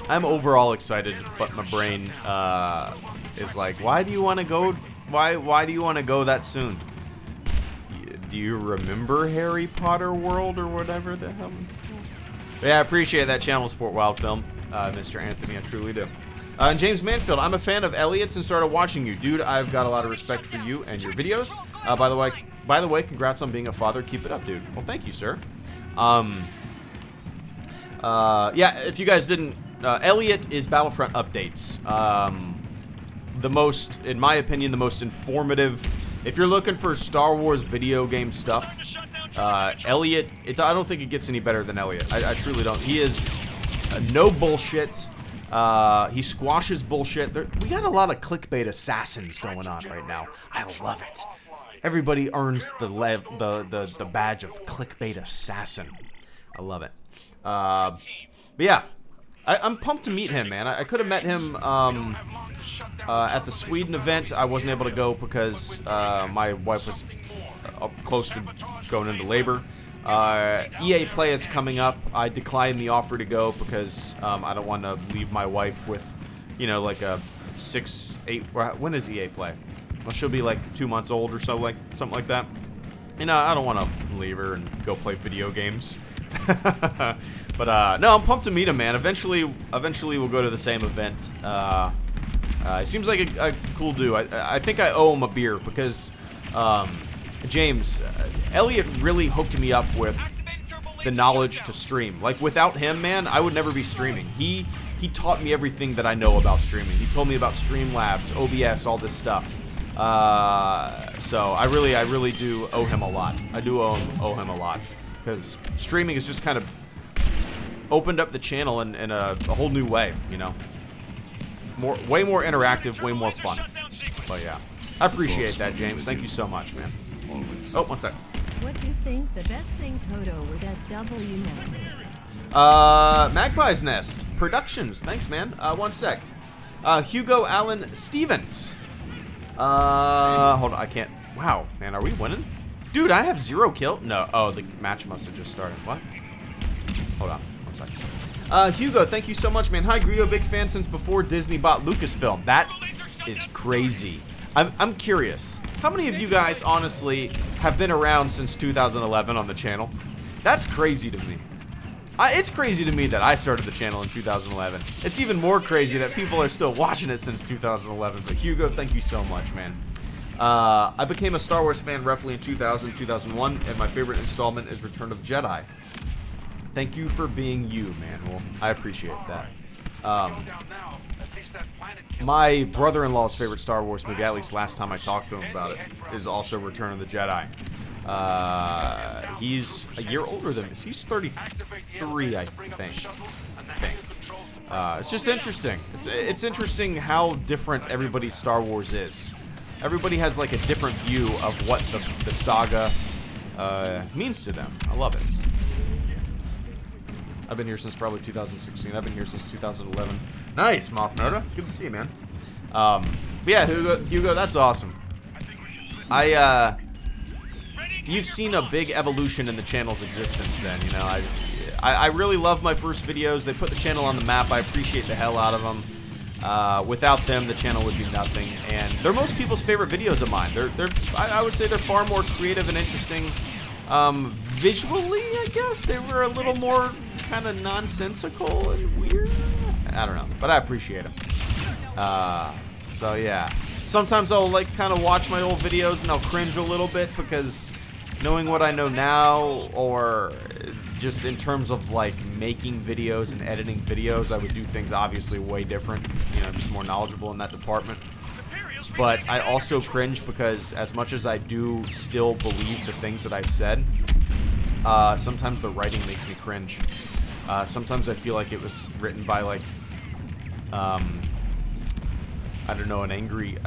I'm overall excited, but my brain is like, why do you want to go? Why do you want to go that soon? Do you remember Harry Potter World or whatever the hell it's called? But yeah, I appreciate that channel support, Wild Film, Mr. Anthony. I truly do. And James Manfield, I'm a fan of Elliot's and started watching you. Dude, I've got a lot of respect for you and your videos. By the way, congrats on being a father. Keep it up, dude. Well, thank you, sir. Yeah, if you guys didn't... Elliot is Battlefront updates. In my opinion, the most informative... If you're looking for Star Wars video game stuff, Elliot... I don't think it gets any better than Elliot. I truly don't. He is no bullshit. He squashes bullshit. We got a lot of clickbait assassins going on right now. I love it. Everybody earns the badge of clickbait assassin. I love it. But yeah, I'm pumped to meet him, man. I could have met him at the Sweden event. I wasn't able to go because my wife was close to going into labor. EA Play is coming up. I declined the offer to go because I don't want to leave my wife with, you know, like a 6, 8. When is EA Play? Well, she'll be like 2 months old or so, like something like that. You know, I don't want to leave her and go play video games. But no, I'm pumped to meet him, man. Eventually we'll go to the same event. He seems like a cool dude. I think I owe him a beer because James, Elliot really hooked me up with the knowledge to stream. Like, without him, man, I would never be streaming. He taught me everything that I know about streaming. He told me about Streamlabs, OBS, all this stuff. So I really do owe him a lot. I do owe him a lot because streaming has just kind of opened up the channel in a whole new way, you know. Way more interactive, way more fun. But yeah, I appreciate that, James. Thank you so much, man. Oh, one sec. What do you think the best thing Toto with SWTOR? Magpie's Nest Productions. Thanks, man. One sec. Hugo Allen Stevens. Hold on, I can't. Wow, man, are we winning? Dude, I have 0 kill. No, oh, the match must have just started. What? Hold on, one sec. Hugo, thank you so much, man. Hi, Greedo, big fan since before Disney bought Lucasfilm. That is crazy. I'm curious. How many of you guys, honestly, have been around since 2011 on the channel? That's crazy to me. It's crazy to me that I started the channel in 2011. It's even more crazy that people are still watching it since 2011. But Hugo, thank you so much, man. I became a Star Wars fan roughly in 2000, 2001, and my favorite installment is Return of the Jedi. Thank you for being you, man. Well, I appreciate that. My brother-in-law's favorite Star Wars movie, at least last time I talked to him about it, is also Return of the Jedi. He's a year older than me. He's 33, I think. It's just interesting. It's interesting how different everybody's Star Wars is. Everybody has like a different view of what the saga means to them. I love it. I've been here since probably 2016. I've been here since 2011. Nice, Moth Noda. Good to see you, man. But yeah, Hugo, that's awesome. You've seen a big evolution in the channel's existence then, you know. I really love my first videos. They put the channel on the map. I appreciate the hell out of them. Without them, the channel would be nothing. And they're most people's favorite videos of mine. I would say they're far more creative and interesting. Visually, I guess, they were a little more kind of nonsensical and weird. I don't know, but I appreciate them. So yeah. Sometimes I'll like kind of watch my old videos and I'll cringe a little bit because knowing what I know now, or just in terms of like making videos and editing videos, I would do things obviously way different, you know, just more knowledgeable in that department. But I also cringe because as much as I do still believe the things that I said, sometimes the writing makes me cringe. Sometimes I feel like it was written by like, I don't know, an angry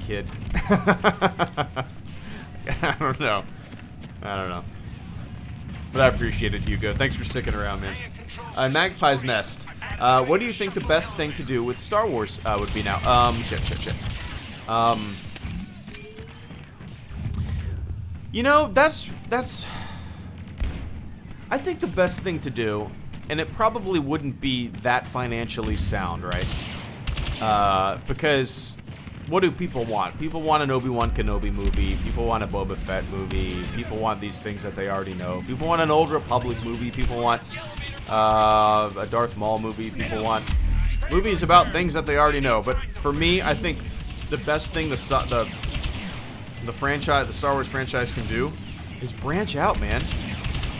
kid. I don't know. But I appreciate it, Hugo. Thanks for sticking around, man. Magpie's Nest. What do you think the best thing to do with Star Wars would be now? Shit. You know, that's I think the best thing to do, and it probably wouldn't be that financially sound, right? Because what do people want? People want an Obi-Wan Kenobi movie. People want a Boba Fett movie. People want these things that they already know. People want an Old Republic movie. People want a Darth Maul movie. People want movies about things that they already know. But for me, I think the best thing the Star Wars franchise can do is branch out, man.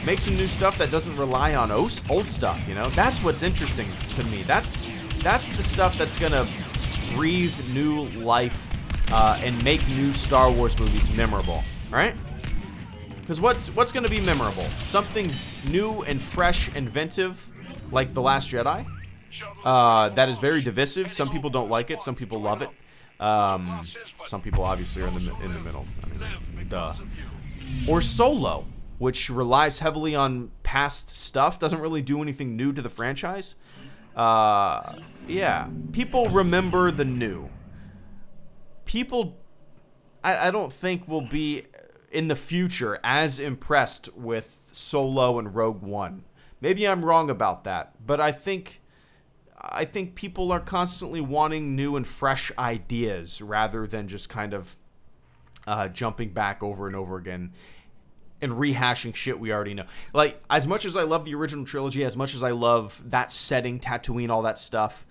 Make some new stuff that doesn't rely on old stuff, you know? That's what's interesting to me. That's the stuff that's gonna breathe new life and make new Star Wars movies memorable, right? Because what's gonna be memorable? Something new and fresh, inventive, like The Last Jedi. That is very divisive. Some people don't like it. Some people love it. Some people obviously are in the middle. I mean, duh. Or Solo, which relies heavily on past stuff, doesn't really do anything new to the franchise. Yeah. People remember the new. People, I don't think will be in the future as impressed with Solo and Rogue One. Maybe I'm wrong about that, but I think people are constantly wanting new and fresh ideas rather than just kind of jumping back over and over again and rehashing shit we already know. Like, as much as I love the original trilogy, as much as I love that setting, Tatooine, all that stuff,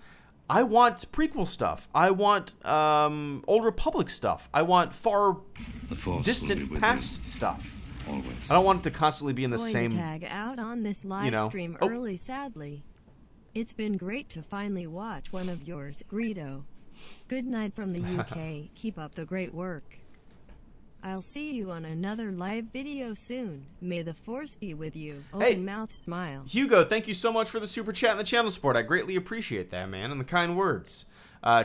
I want prequel stuff. I want Old Republic stuff. I want far distant past stuff. Always. I don't want it to constantly be in the same... Tag out on this live stream early, sadly. It's been great to finally watch one of yours, Greedo. Good night from the UK. Keep up the great work. I'll see you on another live video soon. May the force be with you. Open mouth smile. Hugo, thank you so much for the super chat and the channel support. I greatly appreciate that, man, and the kind words.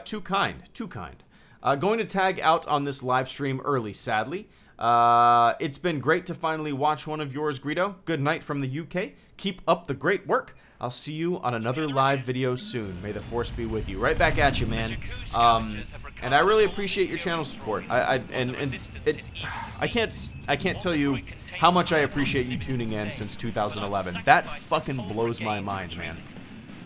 Too kind. Too kind. Going to tag out on this live stream early, sadly. It's been great to finally watch one of yours, Greedo. Good night from the UK. Keep up the great work. I'll see you on another live video soon. May the force be with you. Right back at you, man. And I really appreciate your channel support. I can't tell you how much I appreciate you tuning in since 2011. That fucking blows my mind, man.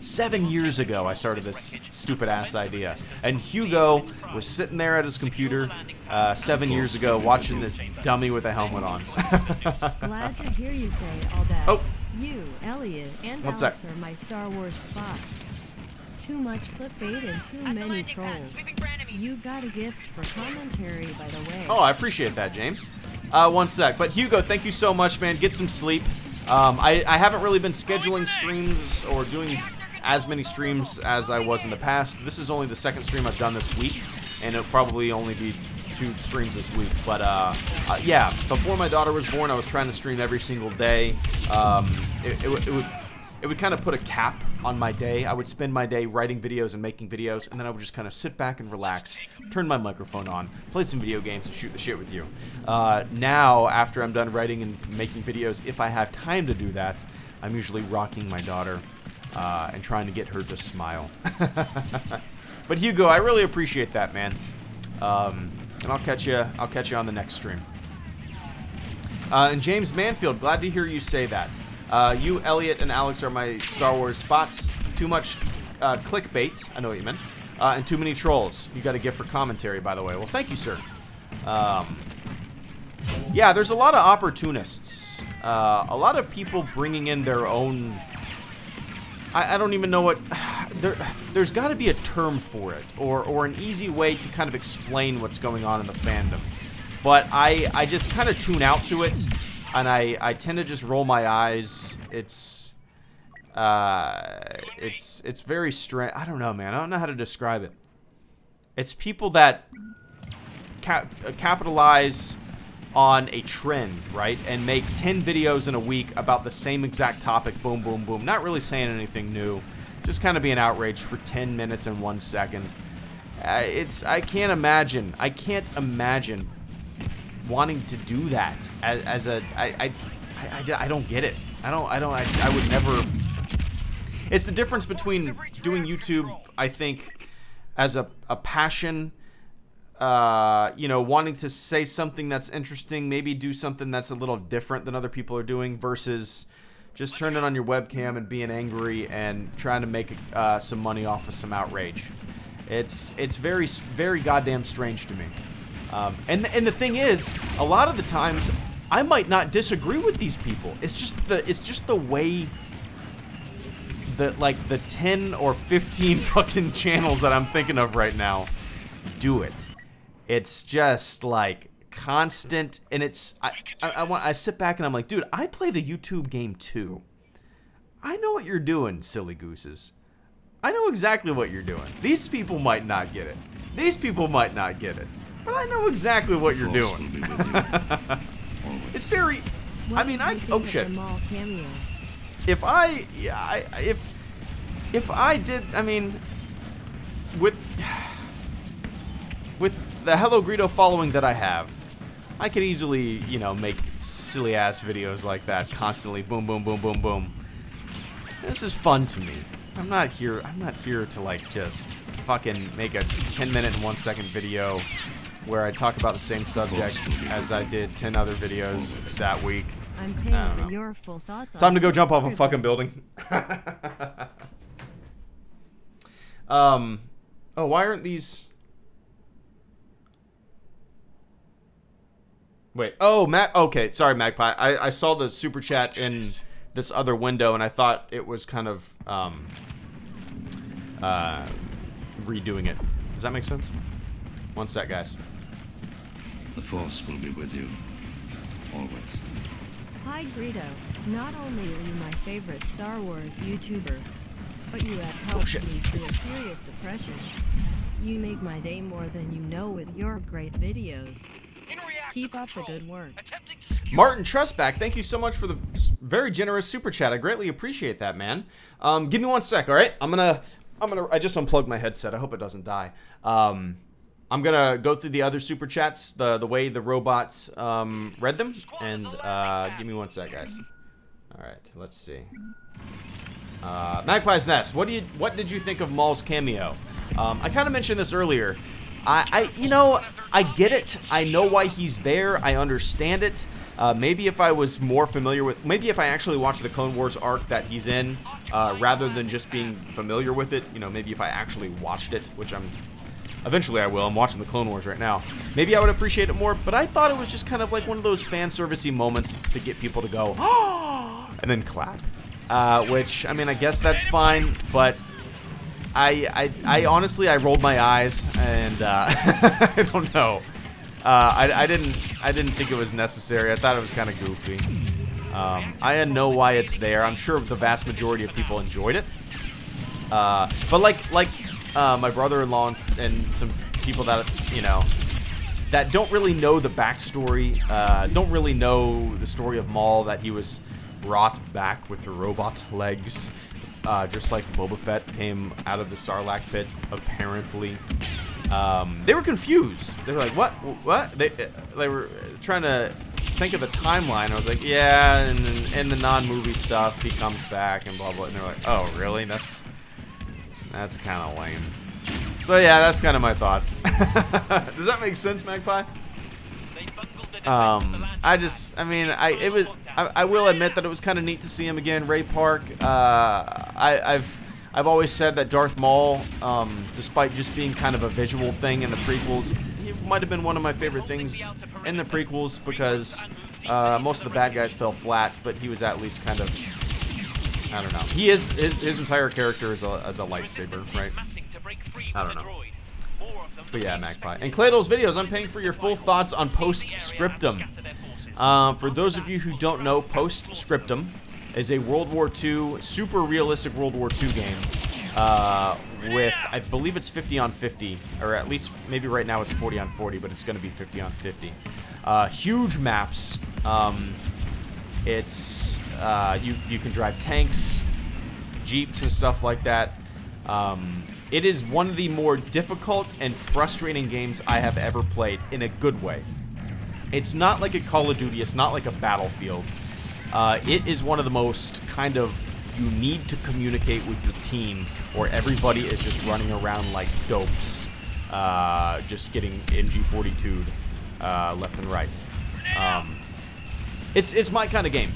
7 years ago, I started this stupid-ass idea. And Hugo was sitting there at his computer 7 years ago watching this dummy with a helmet on. Glad to hear you say all that. Oh. You, Elliot, and What's Alex that? are my Star Wars spots. Too much clickbait and too many trolls. You got a gift for commentary, by the way. Oh, I appreciate that, James. 1 sec. But Hugo, thank you so much, man. Get some sleep. I haven't really been scheduling streams or doing as many streams as I was in the past. This is only the second stream I've done this week, and it'll probably only be 2 streams this week. But yeah, before my daughter was born, I was trying to stream every single day. It would kind of put a cap on my day. I would spend my day writing videos and making videos, and then I would just kind of sit back and relax, turn my microphone on, play some video games, and shoot the shit with you. Now, after I'm done writing and making videos, if I have time to do that, I'm usually rocking my daughter and trying to get her to smile. But Hugo, I really appreciate that, man. And I'll catch you on the next stream. And James Manfield, glad to hear you say that. You, Elliot, and Alex are my Star Wars spots. Too much clickbait, I know what you meant, and too many trolls. You got a gift for commentary, by the way. Well, thank you, sir. Yeah, there's a lot of opportunists. A lot of people bringing in their own... I don't even know what... There's got to be a term for it, or an easy way to kind of explain what's going on in the fandom. But I just kind of tune out to it, and I tend to just roll my eyes. It's very strange. I don't know, man. I don't know how to describe it. It's people that capitalize on a trend, right? And make 10 videos in a week about the same exact topic, boom, boom, boom. Not really saying anything new. Just kind of being outraged for 10 minutes and 1 second. I can't imagine wanting to do that as a... I don't get it. I would never... It's the difference between doing YouTube, I think, as a passion... you know, wanting to say something that's interesting, maybe do something that's a little different than other people are doing, versus just turning on your webcam and being angry and trying to make some money off of some outrage. It's very, very goddamn strange to me. And the thing is, a lot of the times, I might not disagree with these people. It's just the way that, like, the 10 or 15 fucking channels that I'm thinking of right now do it. It's just like constant, and it's I sit back and I'm like, dude, I play the YouTube game too. I know what you're doing, silly gooses. I know exactly what you're doing. These people might not get it. These people might not get it. But I know exactly what you're doing. It's very... I mean, oh shit. If I did, I mean, with the HelloGreedo following that I have, I could easily, you know, make silly ass videos like that constantly. Boom, boom, boom, boom, boom. This is fun to me. I'm not here to like just fucking make a 10-minute and 1-second video where I talk about the same subject as I did 10 other videos that week. I'm paying for your full thoughts on Time to go jump off a fucking building. Oh, why aren't these? Wait. Oh, okay, sorry, Magpie. I saw the super chat in this other window, and I thought it was kind of redoing it. Does that make sense? One sec, guys. The Force will be with you. Always. Hi, Greedo. Not only are you my favorite Star Wars YouTuber, but you have helped me through a serious depression. You make my day more than you know with your great videos. Keep up the good work. Martin Trustback, thank you so much for the very generous super chat. I greatly appreciate that, man. Give me 1 sec, all right? I just unplugged my headset. I hope it doesn't die. I'm gonna go through the other super chats the way the robot read them, and give me 1 sec, guys. All right, let's see. Magpie's Nest, what did you think of Maul's cameo? I kind of mentioned this earlier. You know, I get it. I know why he's there. I understand it. Maybe if I was more familiar with, maybe if I actually watched the Clone Wars arc that he's in, rather than just being familiar with it, you know, maybe if I actually watched it, which eventually I will. I'm watching the Clone Wars right now. Maybe I would appreciate it more, but I thought it was just kind of like one of those fan servicey moments to get people to go, oh, and then clap. Which, I mean, I guess that's fine, but I honestly, I rolled my eyes, and I don't know. I didn't think it was necessary. I thought it was kind of goofy. I know why it's there. I'm sure the vast majority of people enjoyed it. But like my brother-in-law and some people that, you know, that don't really know the backstory, don't really know the story of Maul, that he was brought back with the robot legs, just like Boba Fett came out of the Sarlacc pit, apparently. They were confused. They were like, what? They were trying to think of the timeline. I was like, yeah, and in the non-movie stuff, he comes back and blah, blah. And they're like, oh, really? That's kind of lame. So, yeah, that's kind of my thoughts. Does that make sense, Magpie? I will admit that it was kind of neat to see him again, Ray Park. I've always said that Darth Maul, despite just being kind of a visual thing in the prequels, he might have been one of my favorite things in the prequels, because most of the bad guys fell flat, but he was at least kind of, I don't know. He is his entire character is a lightsaber, right? I don't know. But yeah, Magpie. And Cladle's videos, I'm paying for your full thoughts on Postscriptum. For those of you who don't know, Postscriptum is a World War II, super realistic World War II game with, I believe it's 50 on 50, or at least maybe right now it's 40 on 40, but it's going to be 50 on 50. Huge maps. You can drive tanks, jeeps, and stuff like that. It is one of the more difficult and frustrating games I have ever played, in a good way. It's not like a Call of Duty, it's not like a Battlefield. It is one of the most kind of, you need to communicate with your team, or everybody is just running around like dopes, just getting NG42'd left and right. It's my kind of game,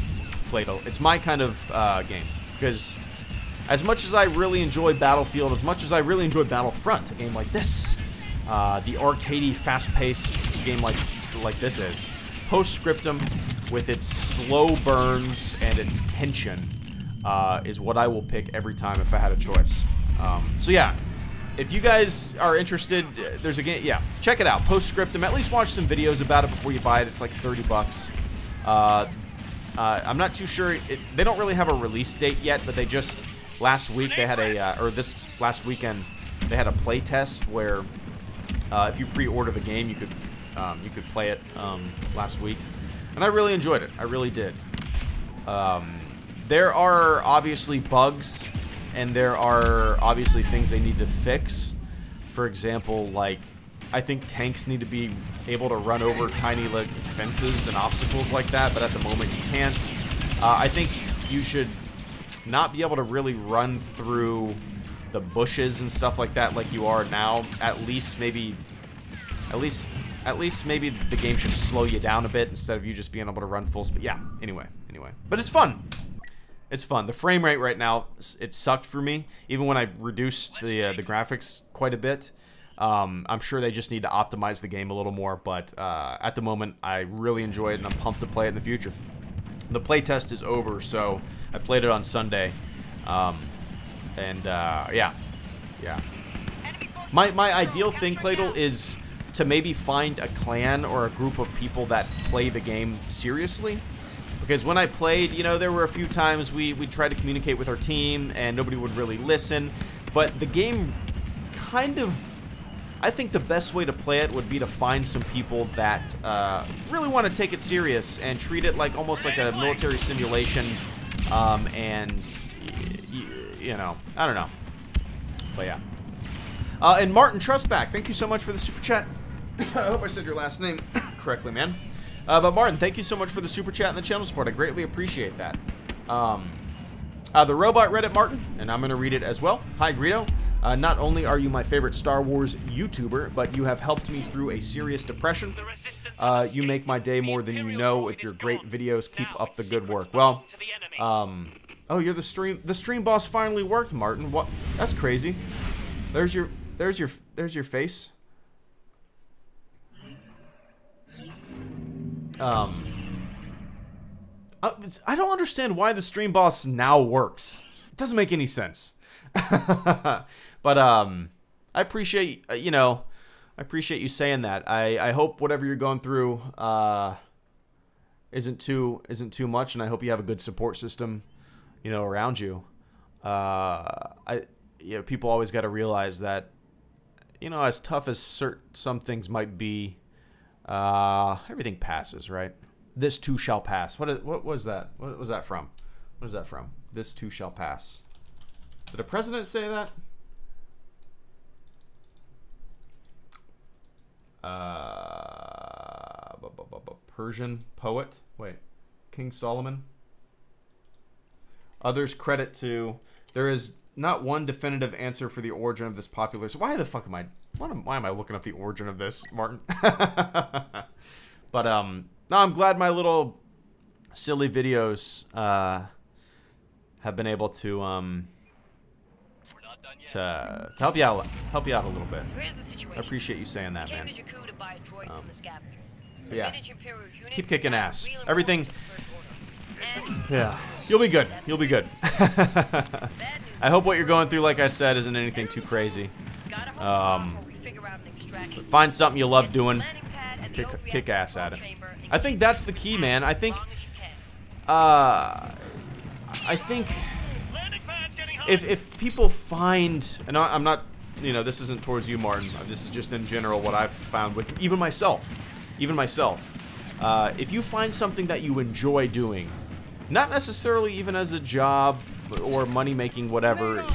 Plato. It's my kind of game, because as much as I really enjoy Battlefield, as much as I really enjoy Battlefront, a game like this, the arcadey, fast-paced game like this is, Postscriptum, with its slow burns and its tension, is what I will pick every time if I had a choice. So yeah, if you guys are interested, there's a game, yeah, check it out, Postscriptum. At least watch some videos about it before you buy it. It's like 30 bucks. I'm not too sure, they don't really have a release date yet, but they just, last week they had this last weekend, they had a play test where if you pre-order the game, you could play it last week, and I really enjoyed it. I really did. There are obviously bugs, and there are obviously things they need to fix. For example, like, I think tanks need to be able to run over tiny like fences and obstacles like that, but at the moment you can't. I think you should not be able to really run through the bushes and stuff like that like you are now. At least maybe the game should slow you down a bit instead of you just being able to run full speed. Yeah, anyway. But it's fun. It's fun. The frame rate right now, it sucked for me. Even when I reduced the graphics quite a bit. I'm sure they just need to optimize the game a little more. But at the moment, I really enjoy it, and I'm pumped to play it in the future. The playtest is over, so I played it on Sunday. Yeah. My ideal thing, Cladle, is to maybe find a clan or a group of people that play the game seriously. Because when I played, you know, there were a few times we tried to communicate with our team and nobody would really listen. But the game kind of... I think the best way to play it would be to find some people that really want to take it serious and treat it like almost like a military simulation. You know, I don't know. But yeah. And Martin Trustback, thank you so much for the super chat. I hope I said your last name correctly, man. But Martin, thank you so much for the super chat and the channel support. I greatly appreciate that. The robot read it, Martin, and I'm going to read it as well. Hi, Greedo. Not only are you my favorite Star Wars YouTuber, but you have helped me through a serious depression. You make my day more than you know with your great videos. Keep up the good work. Well, oh, you're the stream. The stream boss finally worked, Martin. What? That's crazy. There's your face. I don't understand why the stream boss now works. It doesn't make any sense. But I appreciate I appreciate you saying that. I hope whatever you're going through isn't too much, and I hope you have a good support system, you know, around you. People always got to realize that, you know, as tough as some things might be, everything passes, right? This too shall pass. What was that? What was that from? What is that from? This too shall pass. Did a president say that? Persian poet. Wait, King Solomon. Others credit to. There is not one definitive answer for the origin of this popular. So why the fuck am I? Why am I looking up the origin of this, Martin? But no, I'm glad my little silly videos have been able to help you out a little bit. I appreciate you saying that, man. But yeah, keep kicking ass. Everything. Yeah, you'll be good. You'll be good. I hope what you're going through, like I said, isn't anything too crazy. Find something you love doing. Kick ass at it. I think that's the key, man. I think if people find, and I'm not, you know, this isn't towards you, Martin. This is just in general what I've found with even myself. If you find something that you enjoy doing, not necessarily even as a job or money-making, whatever,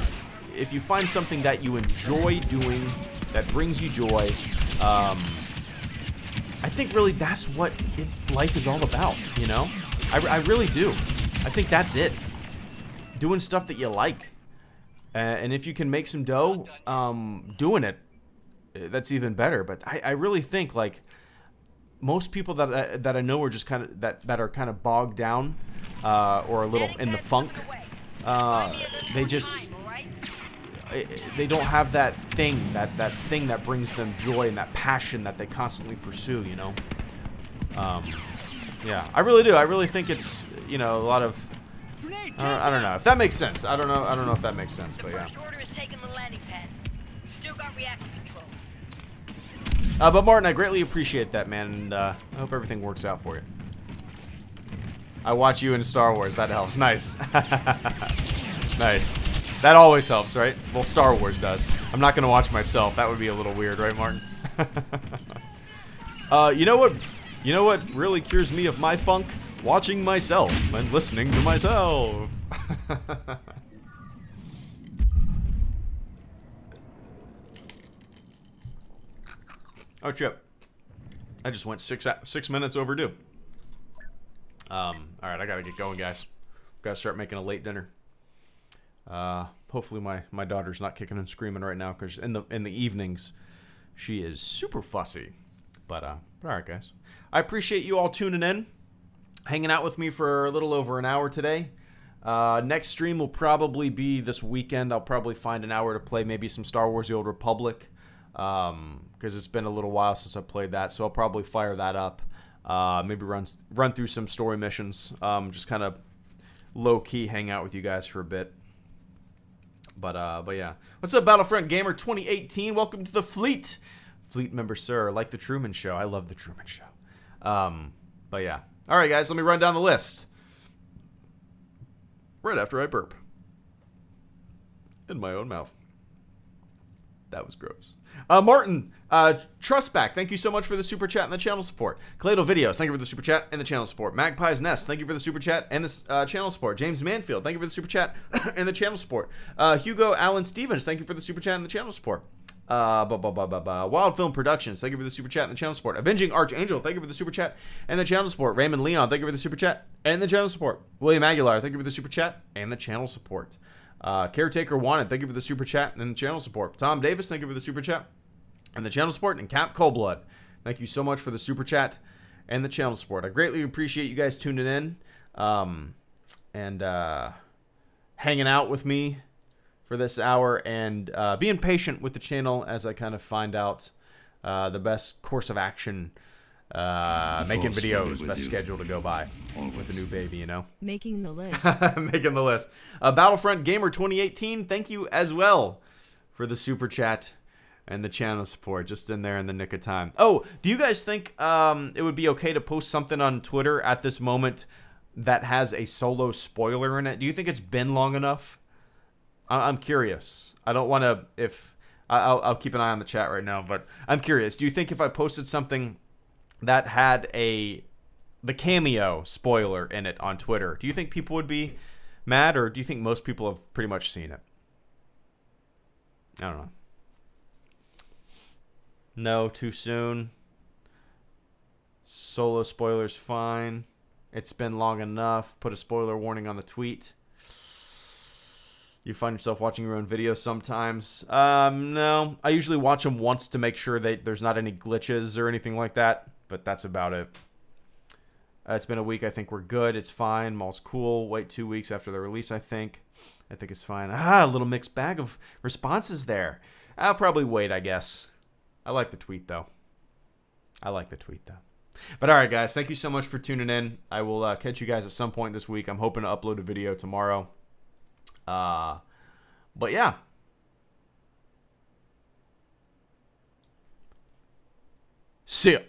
if you find something that you enjoy doing, that brings you joy, I think really that's what life is all about, you know? I really do. I think that's it. Doing stuff that you like. And if you can make some dough, doing it, that's even better. But I really think, like, most people that I know are just kind of that are kind of bogged down or a little in the funk. They don't have that thing that brings them joy and that passion that they constantly pursue, you know. Yeah, I really do. I really think it's, you know, a lot of. I don't know if that makes sense. I don't know if that makes sense, but yeah. But Martin, I greatly appreciate that, man, and I hope everything works out for you. I watch you in Star Wars. That helps. Nice. Nice. That always helps, right? Well, Star Wars does. I'm not gonna watch myself. That would be a little weird, right, Martin? You know what? You know what really cures me of my funk? Watching myself and listening to myself. Oh, Chip. I just went 6 minutes overdue. All right, I gotta get going, guys. Gotta start making a late dinner. Hopefully my daughter's not kicking and screaming right now, because in the evenings she is super fussy. But all right, guys. I appreciate you all tuning in, hanging out with me for a little over an hour today. Next stream will probably be this weekend. I'll probably find an hour to play maybe some Star Wars: The Old Republic, because it's been a little while since I played that. So I'll probably fire that up. Maybe run through some story missions. Just kind of low key hang out with you guys for a bit. But yeah. What's up, Battlefront Gamer 2018? Welcome to the fleet. Fleet member, sir. Like the Truman Show. I love the Truman Show. But yeah. All right, guys. Let me run down the list. Right after I burp. In my own mouth. That was gross. Martin, Trustback, thank you so much for the super chat and the channel support. Kaleido Videos, thank you for the super chat and the channel support. Magpie's Nest, thank you for the super chat and the channel support. James Manfield, thank you for the super chat and the channel support. Hugo Allen Stevens, thank you for the super chat and the channel support. Wild Film Productions, thank you for the super chat and the channel support. Avenging Archangel, thank you for the super chat and the channel support. Raymond Leon, thank you for the super chat and the channel support. William Aguilar, thank you for the super chat and the channel support. Caretaker Wanted, thank you for the super chat and the channel support. Tom Davis, thank you for the super chat and the channel support. And Cap Coldblood, thank you so much for the super chat and the channel support. I greatly appreciate you guys tuning in and hanging out with me for this hour and being patient with the channel as I kind of find out the best course of action. Making videos, best schedule to go by with a new baby, you know. Making the list. Making the list. Battlefront Gamer 2018, thank you as well for the super chat and the channel support, just in there in the nick of time. Oh, do you guys think it would be okay to post something on Twitter at this moment that has a solo spoiler in it? Do you think it's been long enough? I'm curious. I don't want to, I'll keep an eye on the chat right now, but I'm curious. Do you think if I posted something that had the cameo spoiler in it on Twitter, do you think people would be mad, or do you think most people have pretty much seen it? I don't know. No, too soon. Solo spoilers, fine. It's been long enough. Put a spoiler warning on the tweet. You find yourself watching your own videos sometimes. No, I usually watch them once to make sure that there's not any glitches or anything like that, but that's about it. It's been a week. I think we're good. It's fine. Mall's cool. Wait 2 weeks after the release, I think. I think it's fine. A little mixed bag of responses there. I'll probably wait, I guess. I like the tweet, though. But all right, guys. Thank you so much for tuning in. I will catch you guys at some point this week. I'm hoping to upload a video tomorrow. But yeah. See ya.